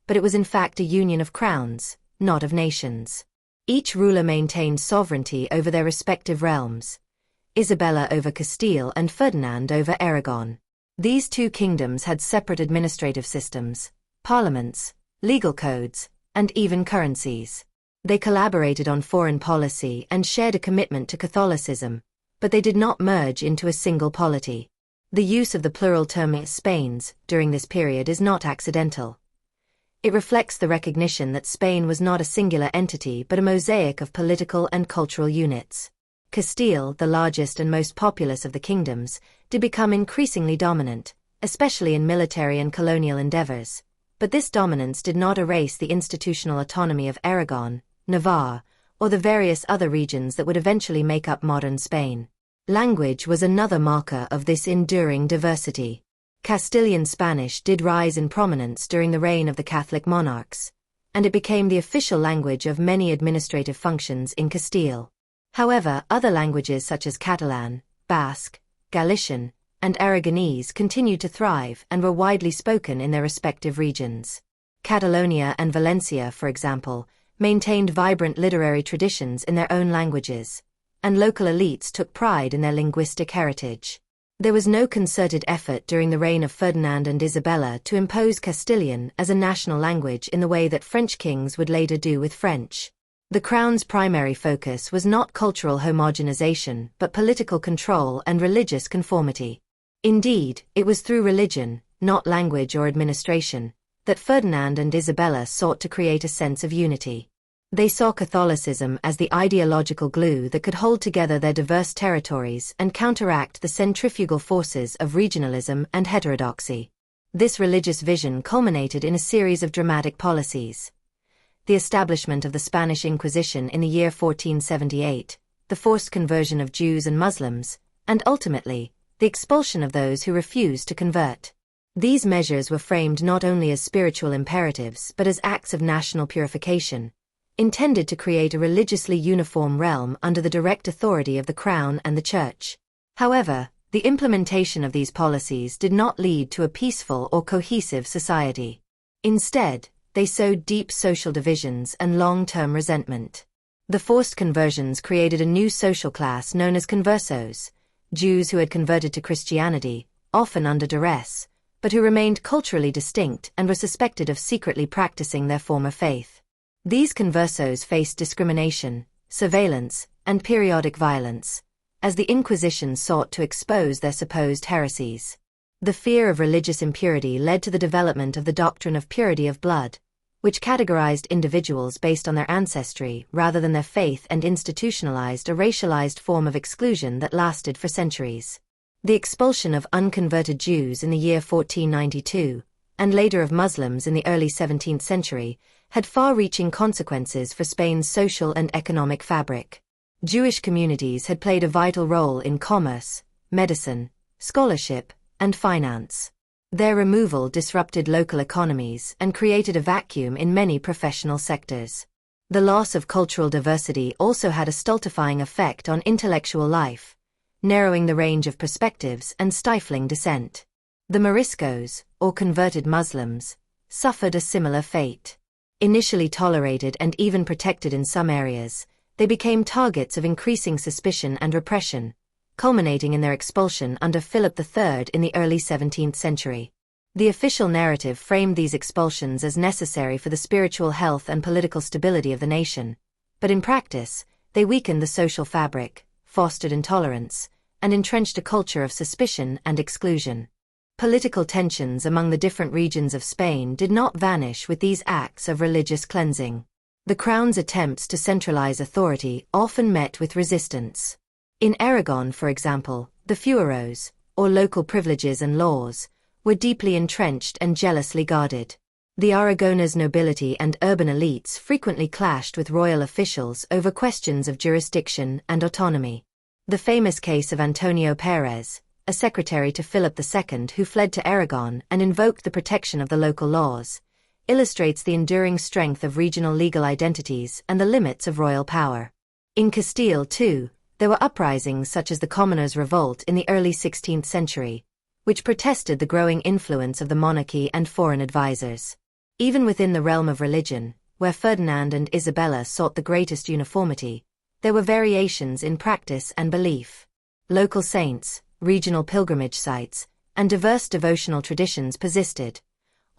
Speaker 1: but it was in fact a union of crowns, not of nations. Each ruler maintained sovereignty over their respective realms, Isabella over Castile and Ferdinand over Aragon. These two kingdoms had separate administrative systems, parliaments, legal codes, and even currencies. They collaborated on foreign policy and shared a commitment to Catholicism, but they did not merge into a single polity. The use of the plural term Spains during this period is not accidental. It reflects the recognition that Spain was not a singular entity but a mosaic of political and cultural units. Castile, the largest and most populous of the kingdoms, did become increasingly dominant, especially in military and colonial endeavors. But this dominance did not erase the institutional autonomy of Aragon, Navarre, or the various other regions that would eventually make up modern Spain. Language was another marker of this enduring diversity. Castilian Spanish did rise in prominence during the reign of the Catholic monarchs, and it became the official language of many administrative functions in Castile. However, other languages such as Catalan, Basque, Galician, and Aragonese continued to thrive and were widely spoken in their respective regions. Catalonia and Valencia, for example, maintained vibrant literary traditions in their own languages, and local elites took pride in their linguistic heritage. There was no concerted effort during the reign of Ferdinand and Isabella to impose Castilian as a national language in the way that French kings would later do with French. The crown's primary focus was not cultural homogenization but political control and religious conformity. Indeed, it was through religion, not language or administration, that Ferdinand and Isabella sought to create a sense of unity. They saw Catholicism as the ideological glue that could hold together their diverse territories and counteract the centrifugal forces of regionalism and heterodoxy. This religious vision culminated in a series of dramatic policies. The establishment of the Spanish Inquisition in the year 1478, the forced conversion of Jews and Muslims, and ultimately, the expulsion of those who refused to convert. These measures were framed not only as spiritual imperatives but as acts of national purification, intended to create a religiously uniform realm under the direct authority of the Crown and the Church. However, the implementation of these policies did not lead to a peaceful or cohesive society. Instead, they sowed deep social divisions and long-term resentment. The forced conversions created a new social class known as conversos, Jews who had converted to Christianity, often under duress, but who remained culturally distinct and were suspected of secretly practicing their former faith. These conversos faced discrimination, surveillance, and periodic violence, as the Inquisition sought to expose their supposed heresies. The fear of religious impurity led to the development of the doctrine of purity of blood, which categorized individuals based on their ancestry rather than their faith and institutionalized a racialized form of exclusion that lasted for centuries. The expulsion of unconverted Jews in the year 1492, and later of Muslims in the early 17th century, had far-reaching consequences for Spain's social and economic fabric. Jewish communities had played a vital role in commerce, medicine, scholarship, and finance. Their removal disrupted local economies and created a vacuum in many professional sectors. The loss of cultural diversity also had a stultifying effect on intellectual life, narrowing the range of perspectives and stifling dissent. The Moriscos, or converted Muslims, suffered a similar fate. Initially tolerated and even protected in some areas, they became targets of increasing suspicion and repression, culminating in their expulsion under Philip III in the early 17th century. The official narrative framed these expulsions as necessary for the spiritual health and political stability of the nation, but in practice, they weakened the social fabric, fostered intolerance, and entrenched a culture of suspicion and exclusion. Political tensions among the different regions of Spain did not vanish with these acts of religious cleansing. The crown's attempts to centralize authority often met with resistance. In Aragon, for example, the fueros, or local privileges and laws, were deeply entrenched and jealously guarded. The Aragonese nobility and urban elites frequently clashed with royal officials over questions of jurisdiction and autonomy. The famous case of Antonio Pérez, a secretary to Philip II who fled to Aragon and invoked the protection of the local laws, illustrates the enduring strength of regional legal identities and the limits of royal power. In Castile, too, there were uprisings such as the Commoners' Revolt in the early 16th century, which protested the growing influence of the monarchy and foreign advisors. Even within the realm of religion, where Ferdinand and Isabella sought the greatest uniformity, there were variations in practice and belief. Local saints, regional pilgrimage sites, and diverse devotional traditions persisted,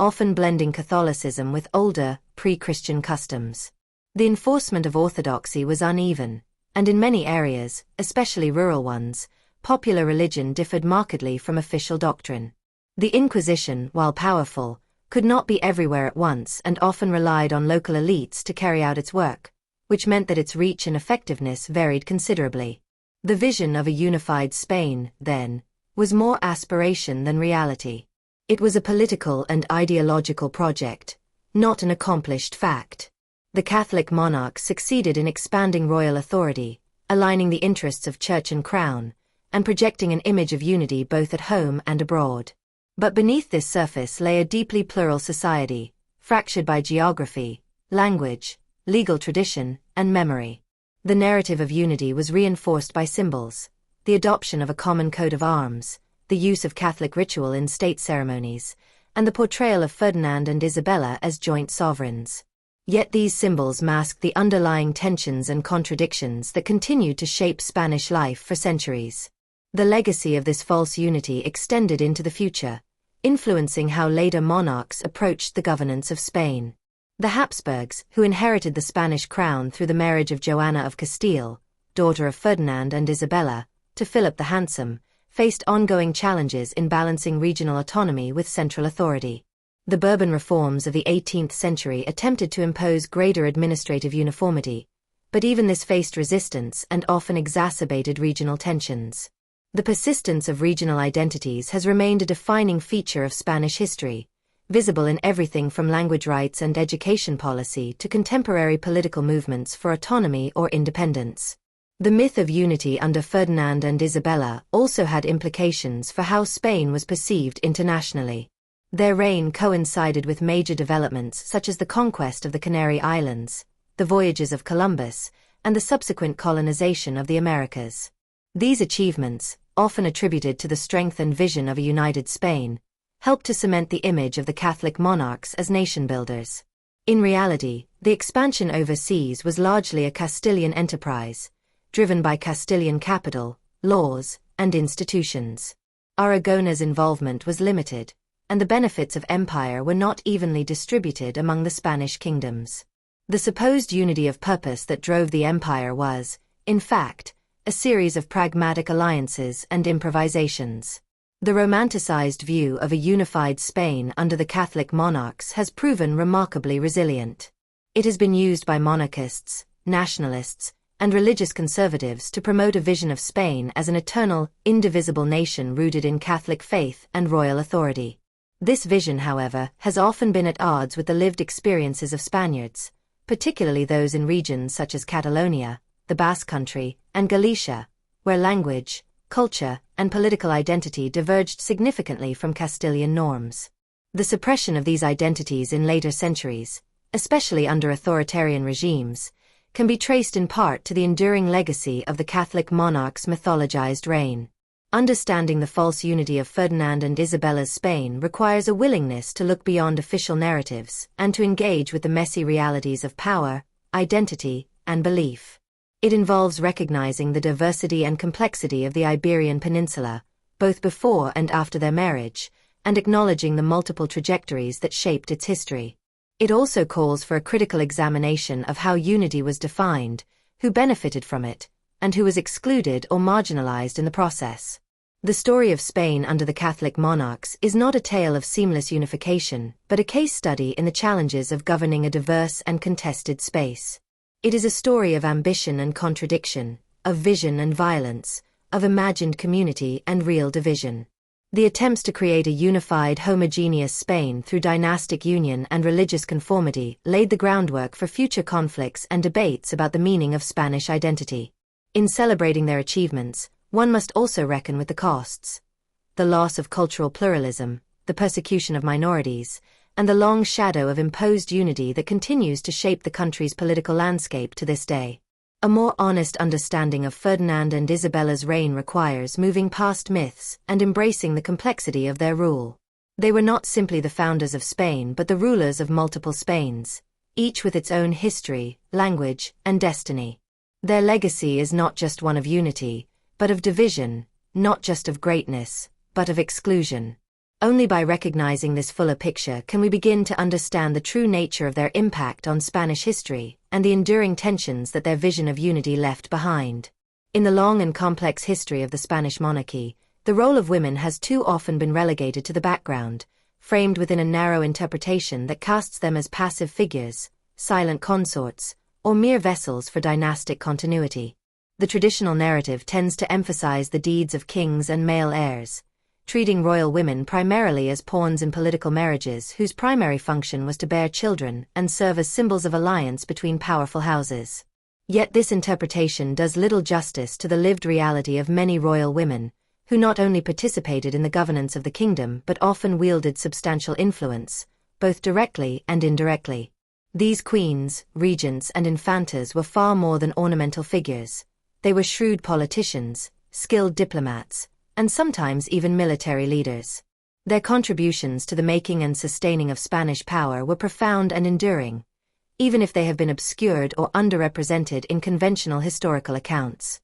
Speaker 1: often blending Catholicism with older, pre-Christian customs. The enforcement of orthodoxy was uneven, and in many areas, especially rural ones, popular religion differed markedly from official doctrine. The Inquisition, while powerful, could not be everywhere at once and often relied on local elites to carry out its work, which meant that its reach and effectiveness varied considerably. The vision of a unified Spain, then, was more aspiration than reality. It was a political and ideological project, not an accomplished fact. The Catholic monarchs succeeded in expanding royal authority, aligning the interests of church and crown, and projecting an image of unity both at home and abroad. But beneath this surface lay a deeply plural society, fractured by geography, language, legal tradition, and memory. The narrative of unity was reinforced by symbols, the adoption of a common coat of arms, the use of Catholic ritual in state ceremonies, and the portrayal of Ferdinand and Isabella as joint sovereigns. Yet these symbols masked the underlying tensions and contradictions that continued to shape Spanish life for centuries. The legacy of this false unity extended into the future, influencing how later monarchs approached the governance of Spain. The Habsburgs, who inherited the Spanish crown through the marriage of Joanna of Castile, daughter of Ferdinand and Isabella, to Philip the Handsome, faced ongoing challenges in balancing regional autonomy with central authority. The Bourbon reforms of the 18th century attempted to impose greater administrative uniformity, but even this faced resistance and often exacerbated regional tensions. The persistence of regional identities has remained a defining feature of Spanish history, visible in everything from language rights and education policy to contemporary political movements for autonomy or independence. The myth of unity under Ferdinand and Isabella also had implications for how Spain was perceived internationally. Their reign coincided with major developments such as the conquest of the Canary Islands, the voyages of Columbus, and the subsequent colonization of the Americas. These achievements, often attributed to the strength and vision of a united Spain, helped to cement the image of the Catholic monarchs as nation-builders. In reality, the expansion overseas was largely a Castilian enterprise, driven by Castilian capital, laws, and institutions. Aragona's involvement was limited, and the benefits of empire were not evenly distributed among the Spanish kingdoms. The supposed unity of purpose that drove the empire was, in fact, a series of pragmatic alliances and improvisations. The romanticized view of a unified Spain under the Catholic monarchs has proven remarkably resilient. It has been used by monarchists, nationalists, and religious conservatives to promote a vision of Spain as an eternal, indivisible nation rooted in Catholic faith and royal authority. This vision, however, has often been at odds with the lived experiences of Spaniards, particularly those in regions such as Catalonia, the Basque Country, and Galicia, where language, culture, and political identity diverged significantly from Castilian norms. The suppression of these identities in later centuries, especially under authoritarian regimes, can be traced in part to the enduring legacy of the Catholic monarch's mythologized reign. Understanding the false unity of Ferdinand and Isabella's Spain requires a willingness to look beyond official narratives and to engage with the messy realities of power, identity, and belief. It involves recognizing the diversity and complexity of the Iberian Peninsula, both before and after their marriage, and acknowledging the multiple trajectories that shaped its history. It also calls for a critical examination of how unity was defined, who benefited from it, and who was excluded or marginalized in the process. The story of Spain under the Catholic monarchs is not a tale of seamless unification, but a case study in the challenges of governing a diverse and contested space. It is a story of ambition and contradiction, of vision and violence, of imagined community and real division. The attempts to create a unified, homogeneous Spain through dynastic union and religious conformity laid the groundwork for future conflicts and debates about the meaning of Spanish identity. In celebrating their achievements, one must also reckon with the costs. The loss of cultural pluralism, the persecution of minorities, and the long shadow of imposed unity that continues to shape the country's political landscape to this day. A more honest understanding of Ferdinand and Isabella's reign requires moving past myths and embracing the complexity of their rule. They were not simply the founders of Spain but the rulers of multiple Spains, each with its own history, language, and destiny. Their legacy is not just one of unity, but of division, not just of greatness, but of exclusion. Only by recognizing this fuller picture can we begin to understand the true nature of their impact on Spanish history and the enduring tensions that their vision of unity left behind. In the long and complex history of the Spanish monarchy, the role of women has too often been relegated to the background, framed within a narrow interpretation that casts them as passive figures, silent consorts, or mere vessels for dynastic continuity. The traditional narrative tends to emphasize the deeds of kings and male heirs, treating royal women primarily as pawns in political marriages whose primary function was to bear children and serve as symbols of alliance between powerful houses. Yet this interpretation does little justice to the lived reality of many royal women, who not only participated in the governance of the kingdom but often wielded substantial influence, both directly and indirectly. These queens, regents, and infantas were far more than ornamental figures. They were shrewd politicians, skilled diplomats, and sometimes even military leaders. Their contributions to the making and sustaining of Spanish power were profound and enduring, even if they have been obscured or underrepresented in conventional historical accounts.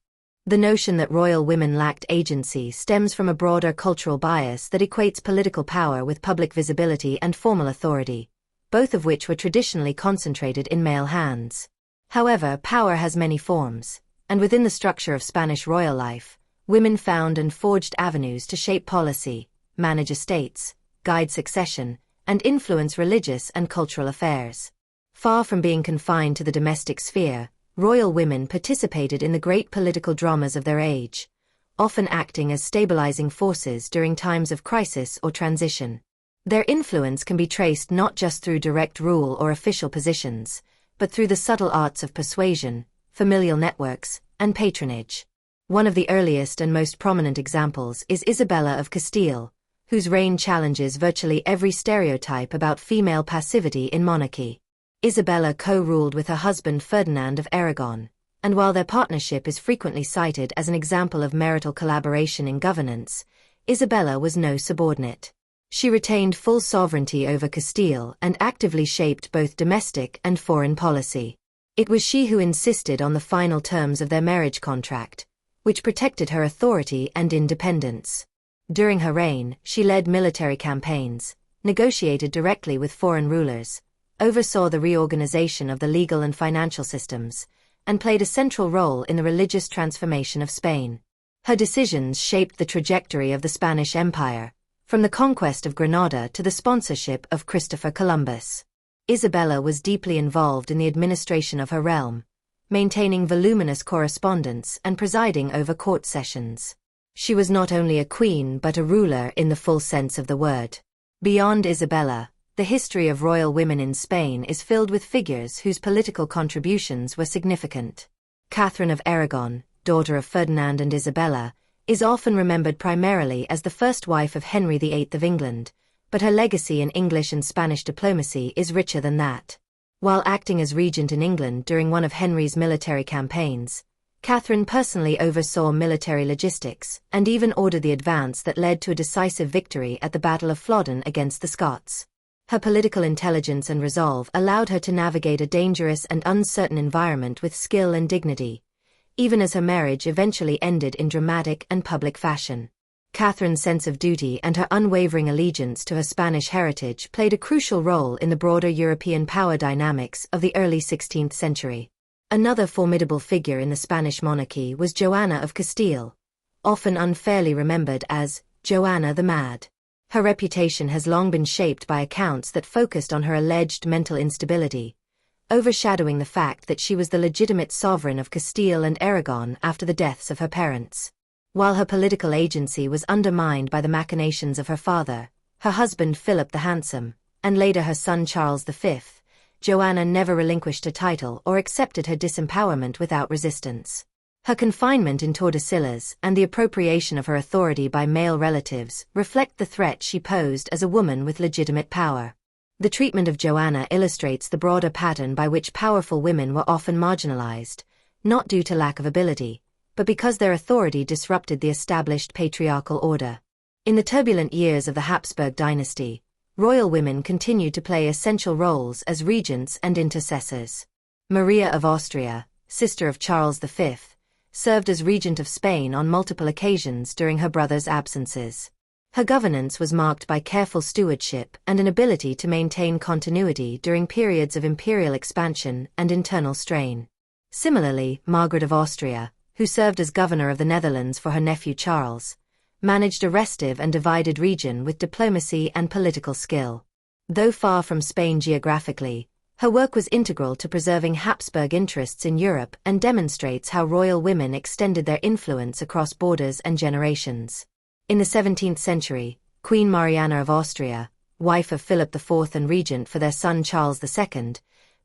Speaker 1: The notion that royal women lacked agency stems from a broader cultural bias that equates political power with public visibility and formal authority, both of which were traditionally concentrated in male hands. However, power has many forms, and within the structure of Spanish royal life, women found and forged avenues to shape policy, manage estates, guide succession, and influence religious and cultural affairs. Far from being confined to the domestic sphere, royal women participated in the great political dramas of their age, often acting as stabilizing forces during times of crisis or transition. Their influence can be traced not just through direct rule or official positions, but through the subtle arts of persuasion, familial networks, and patronage. One of the earliest and most prominent examples is Isabella of Castile, whose reign challenges virtually every stereotype about female passivity in monarchy. Isabella co-ruled with her husband Ferdinand of Aragon, and while their partnership is frequently cited as an example of marital collaboration in governance, Isabella was no subordinate. She retained full sovereignty over Castile and actively shaped both domestic and foreign policy. It was she who insisted on the final terms of their marriage contract, which protected her authority and independence. During her reign, she led military campaigns, negotiated directly with foreign rulers, oversaw the reorganization of the legal and financial systems, and played a central role in the religious transformation of Spain. Her decisions shaped the trajectory of the Spanish Empire, from the conquest of Granada to the sponsorship of Christopher Columbus. Isabella was deeply involved in the administration of her realm, maintaining voluminous correspondence and presiding over court sessions. She was not only a queen but a ruler in the full sense of the word. Beyond Isabella, the history of royal women in Spain is filled with figures whose political contributions were significant. Catherine of Aragon, daughter of Ferdinand and Isabella, is often remembered primarily as the first wife of Henry VIII of England, but her legacy in English and Spanish diplomacy is richer than that. While acting as regent in England during one of Henry's military campaigns, Catherine personally oversaw military logistics and even ordered the advance that led to a decisive victory at the Battle of Flodden against the Scots. Her political intelligence and resolve allowed her to navigate a dangerous and uncertain environment with skill and dignity, even as her marriage eventually ended in dramatic and public fashion. Catherine's sense of duty and her unwavering allegiance to her Spanish heritage played a crucial role in the broader European power dynamics of the early 16th century. Another formidable figure in the Spanish monarchy was Joanna of Castile, often unfairly remembered as Joanna the Mad. Her reputation has long been shaped by accounts that focused on her alleged mental instability, overshadowing the fact that she was the legitimate sovereign of Castile and Aragon after the deaths of her parents. While her political agency was undermined by the machinations of her father, her husband Philip the Handsome, and later her son Charles V, Joanna never relinquished a title or accepted her disempowerment without resistance. Her confinement in Tordesillas and the appropriation of her authority by male relatives reflect the threat she posed as a woman with legitimate power. The treatment of Joanna illustrates the broader pattern by which powerful women were often marginalized, not due to lack of ability, but because their authority disrupted the established patriarchal order. In the turbulent years of the Habsburg dynasty, royal women continued to play essential roles as regents and intercessors. Maria of Austria, sister of Charles V, served as regent of Spain on multiple occasions during her brother's absences. Her governance was marked by careful stewardship and an ability to maintain continuity during periods of imperial expansion and internal strain. Similarly, Margaret of Austria, who served as governor of the Netherlands for her nephew Charles, managed a restive and divided region with diplomacy and political skill. Though far from Spain geographically, Her work was integral to preserving Habsburg interests in Europe and demonstrates how royal women extended their influence across borders and generations. In the 17th century, Queen Mariana of Austria, wife of Philip IV and regent for their son Charles II,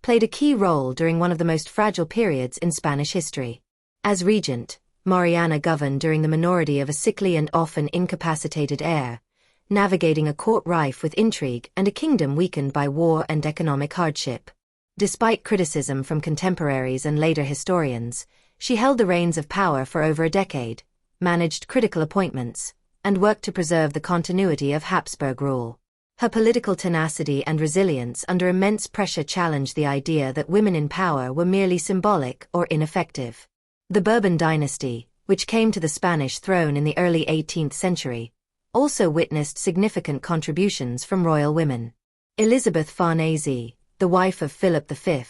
Speaker 1: played a key role during one of the most fragile periods in Spanish history. As regent, Mariana governed during the minority of a sickly and often incapacitated heir, navigating a court rife with intrigue and a kingdom weakened by war and economic hardship. Despite criticism from contemporaries and later historians, she held the reins of power for over a decade, managed critical appointments, and worked to preserve the continuity of Habsburg rule. Her political tenacity and resilience under immense pressure challenged the idea that women in power were merely symbolic or ineffective. The Bourbon dynasty, which came to the Spanish throne in the early 18th century, also witnessed significant contributions from royal women. Elisabeth Farnese, the wife of Philip V,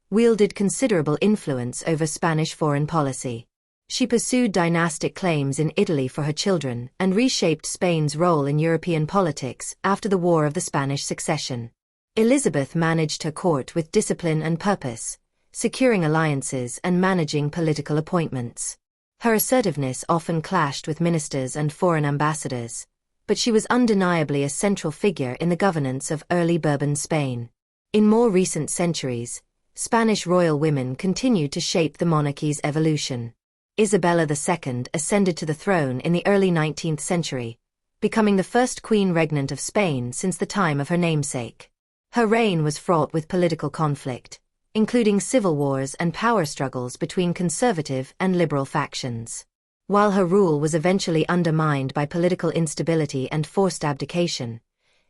Speaker 1: wielded considerable influence over Spanish foreign policy. She pursued dynastic claims in Italy for her children and reshaped Spain's role in European politics after the War of the Spanish Succession. Elizabeth managed her court with discipline and purpose, securing alliances and managing political appointments. Her assertiveness often clashed with ministers and foreign ambassadors, but she was undeniably a central figure in the governance of early Bourbon Spain. In more recent centuries, Spanish royal women continued to shape the monarchy's evolution. Isabella II ascended to the throne in the early 19th century, becoming the first queen regnant of Spain since the time of her namesake. Her reign was fraught with political conflict, including civil wars and power struggles between conservative and liberal factions. While her rule was eventually undermined by political instability and forced abdication,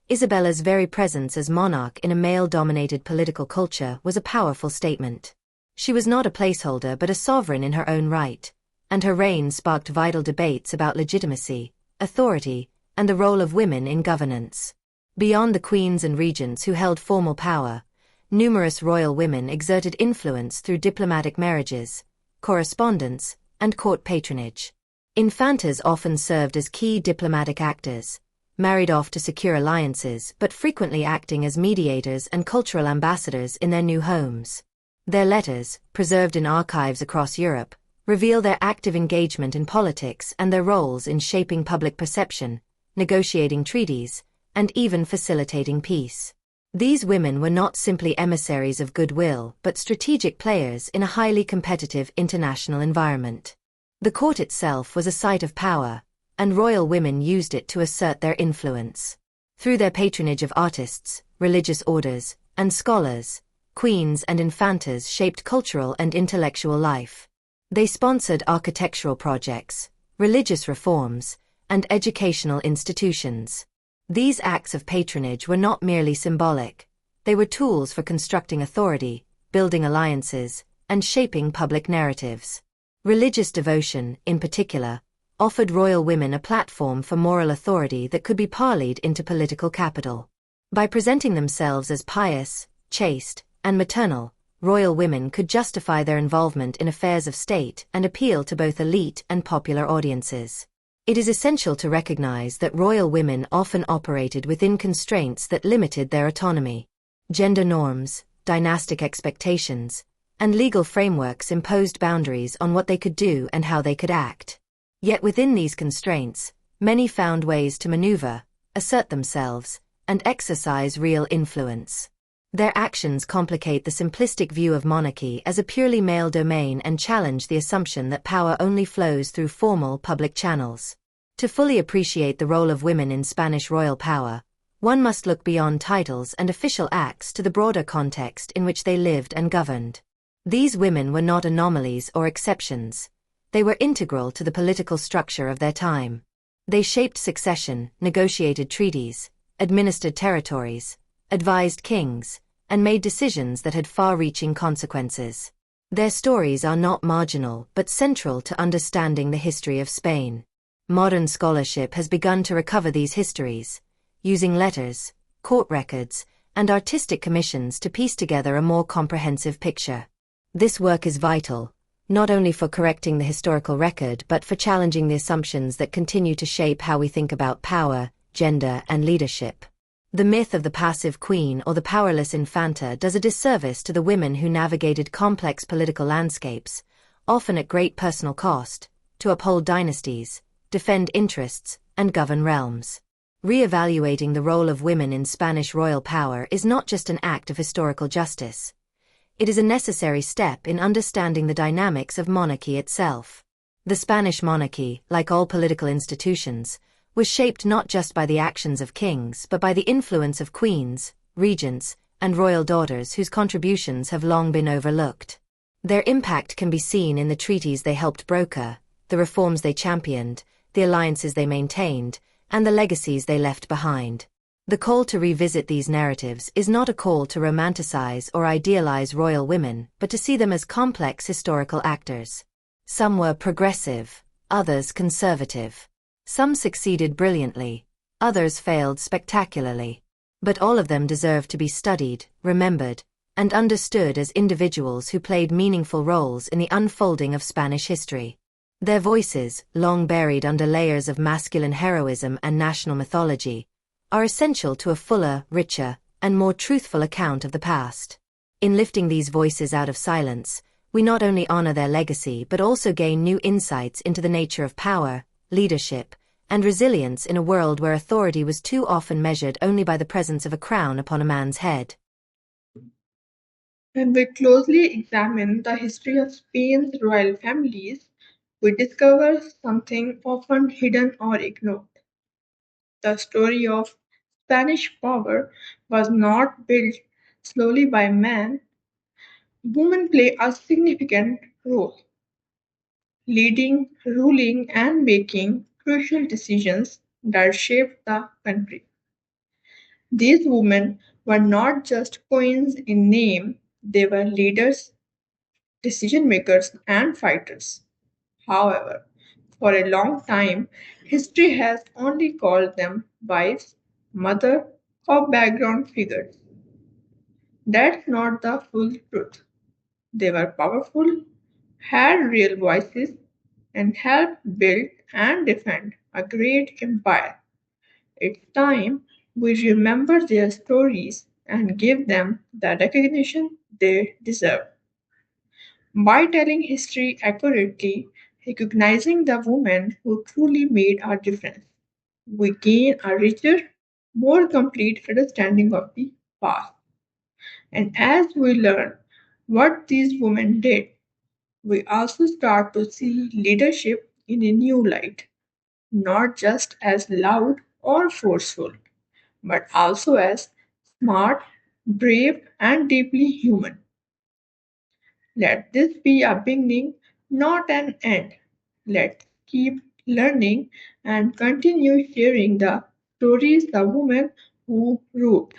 Speaker 1: Isabella's very presence as monarch in a male-dominated political culture was a powerful statement. She was not a placeholder but a sovereign in her own right, and her reign sparked vital debates about legitimacy, authority, and the role of women in governance. Beyond the queens and regents who held formal power, numerous royal women exerted influence through diplomatic marriages, correspondence, and court patronage. Infantas often served as key diplomatic actors, married off to secure alliances but frequently acting as mediators and cultural ambassadors in their new homes. Their letters, preserved in archives across Europe, reveal their active engagement in politics and their roles in shaping public perception, negotiating treaties, and even facilitating peace. These women were not simply emissaries of goodwill but strategic players in a highly competitive international environment. The court itself was a site of power, and royal women used it to assert their influence. Through their patronage of artists, religious orders, and scholars, queens and infantas shaped cultural and intellectual life. They sponsored architectural projects, religious reforms, and educational institutions. These acts of patronage were not merely symbolic, they were tools for constructing authority, building alliances, and shaping public narratives. Religious devotion, in particular, offered royal women a platform for moral authority that could be parlayed into political capital. By presenting themselves as pious, chaste, and maternal, royal women could justify their involvement in affairs of state and appeal to both elite and popular audiences. It is essential to recognize that royal women often operated within constraints that limited their autonomy. Gender norms, dynastic expectations, and legal frameworks imposed boundaries on what they could do and how they could act. Yet within these constraints, many found ways to maneuver, assert themselves, and exercise real influence. Their actions complicate the simplistic view of monarchy as a purely male domain and challenge the assumption that power only flows through formal public channels. To fully appreciate the role of women in Spanish royal power, one must look beyond titles and official acts to the broader context in which they lived and governed. These women were not anomalies or exceptions. They were integral to the political structure of their time. They shaped succession, negotiated treaties, administered territories, advised kings, and made decisions that had far-reaching consequences. Their stories are not marginal but central to understanding the history of Spain. Modern scholarship has begun to recover these histories, using letters, court records, and artistic commissions to piece together a more comprehensive picture. This work is vital, not only for correcting the historical record but for challenging the assumptions that continue to shape how we think about power, gender, and leadership. The myth of the passive queen or the powerless infanta does a disservice to the women who navigated complex political landscapes, often at great personal cost, to uphold dynasties, defend interests, and govern realms. Re-evaluating the role of women in Spanish royal power is not just an act of historical justice. It is a necessary step in understanding the dynamics of monarchy itself. The Spanish monarchy, like all political institutions, was shaped not just by the actions of kings but by the influence of queens, regents, and royal daughters whose contributions have long been overlooked. Their impact can be seen in the treaties they helped broker, the reforms they championed, the alliances they maintained, and the legacies they left behind. The call to revisit these narratives is not a call to romanticize or idealize royal women, but to see them as complex historical actors. Some were progressive, others conservative. Some succeeded brilliantly, others failed spectacularly. But all of them deserve to be studied, remembered, and understood as individuals who played meaningful roles in the unfolding of Spanish history. Their voices, long buried under layers of masculine heroism and national mythology, are essential to a fuller, richer, and more truthful account of the past. In lifting these voices out of silence, we not only honor their legacy but also gain new insights into the nature of power, leadership, and resilience in a world where authority was too often measured only by the presence of a crown upon a man's head.
Speaker 2: When we closely examine the history of Spain's royal families, we discover something often hidden or ignored. The story of Spanish power was not built slowly by men. Women play a significant role, leading, ruling, and making crucial decisions that shaped the country. These women were not just queens in name, they were leaders, decision makers, and fighters. However, for a long time, history has only called them wives, mother, or background figures. That's not the full truth. They were powerful, had real voices, and helped build and defend a great empire. It's time we remember their stories and give them the recognition they deserve. By telling history accurately, recognizing the women who truly made a difference, we gain a richer, more complete understanding of the past. And as we learn what these women did, we also start to see leadership in a new light, not just as loud or forceful, but also as smart, brave, and deeply human. Let this be a beginning, not an end. Let's keep learning and continue sharing the stories of women who ruled.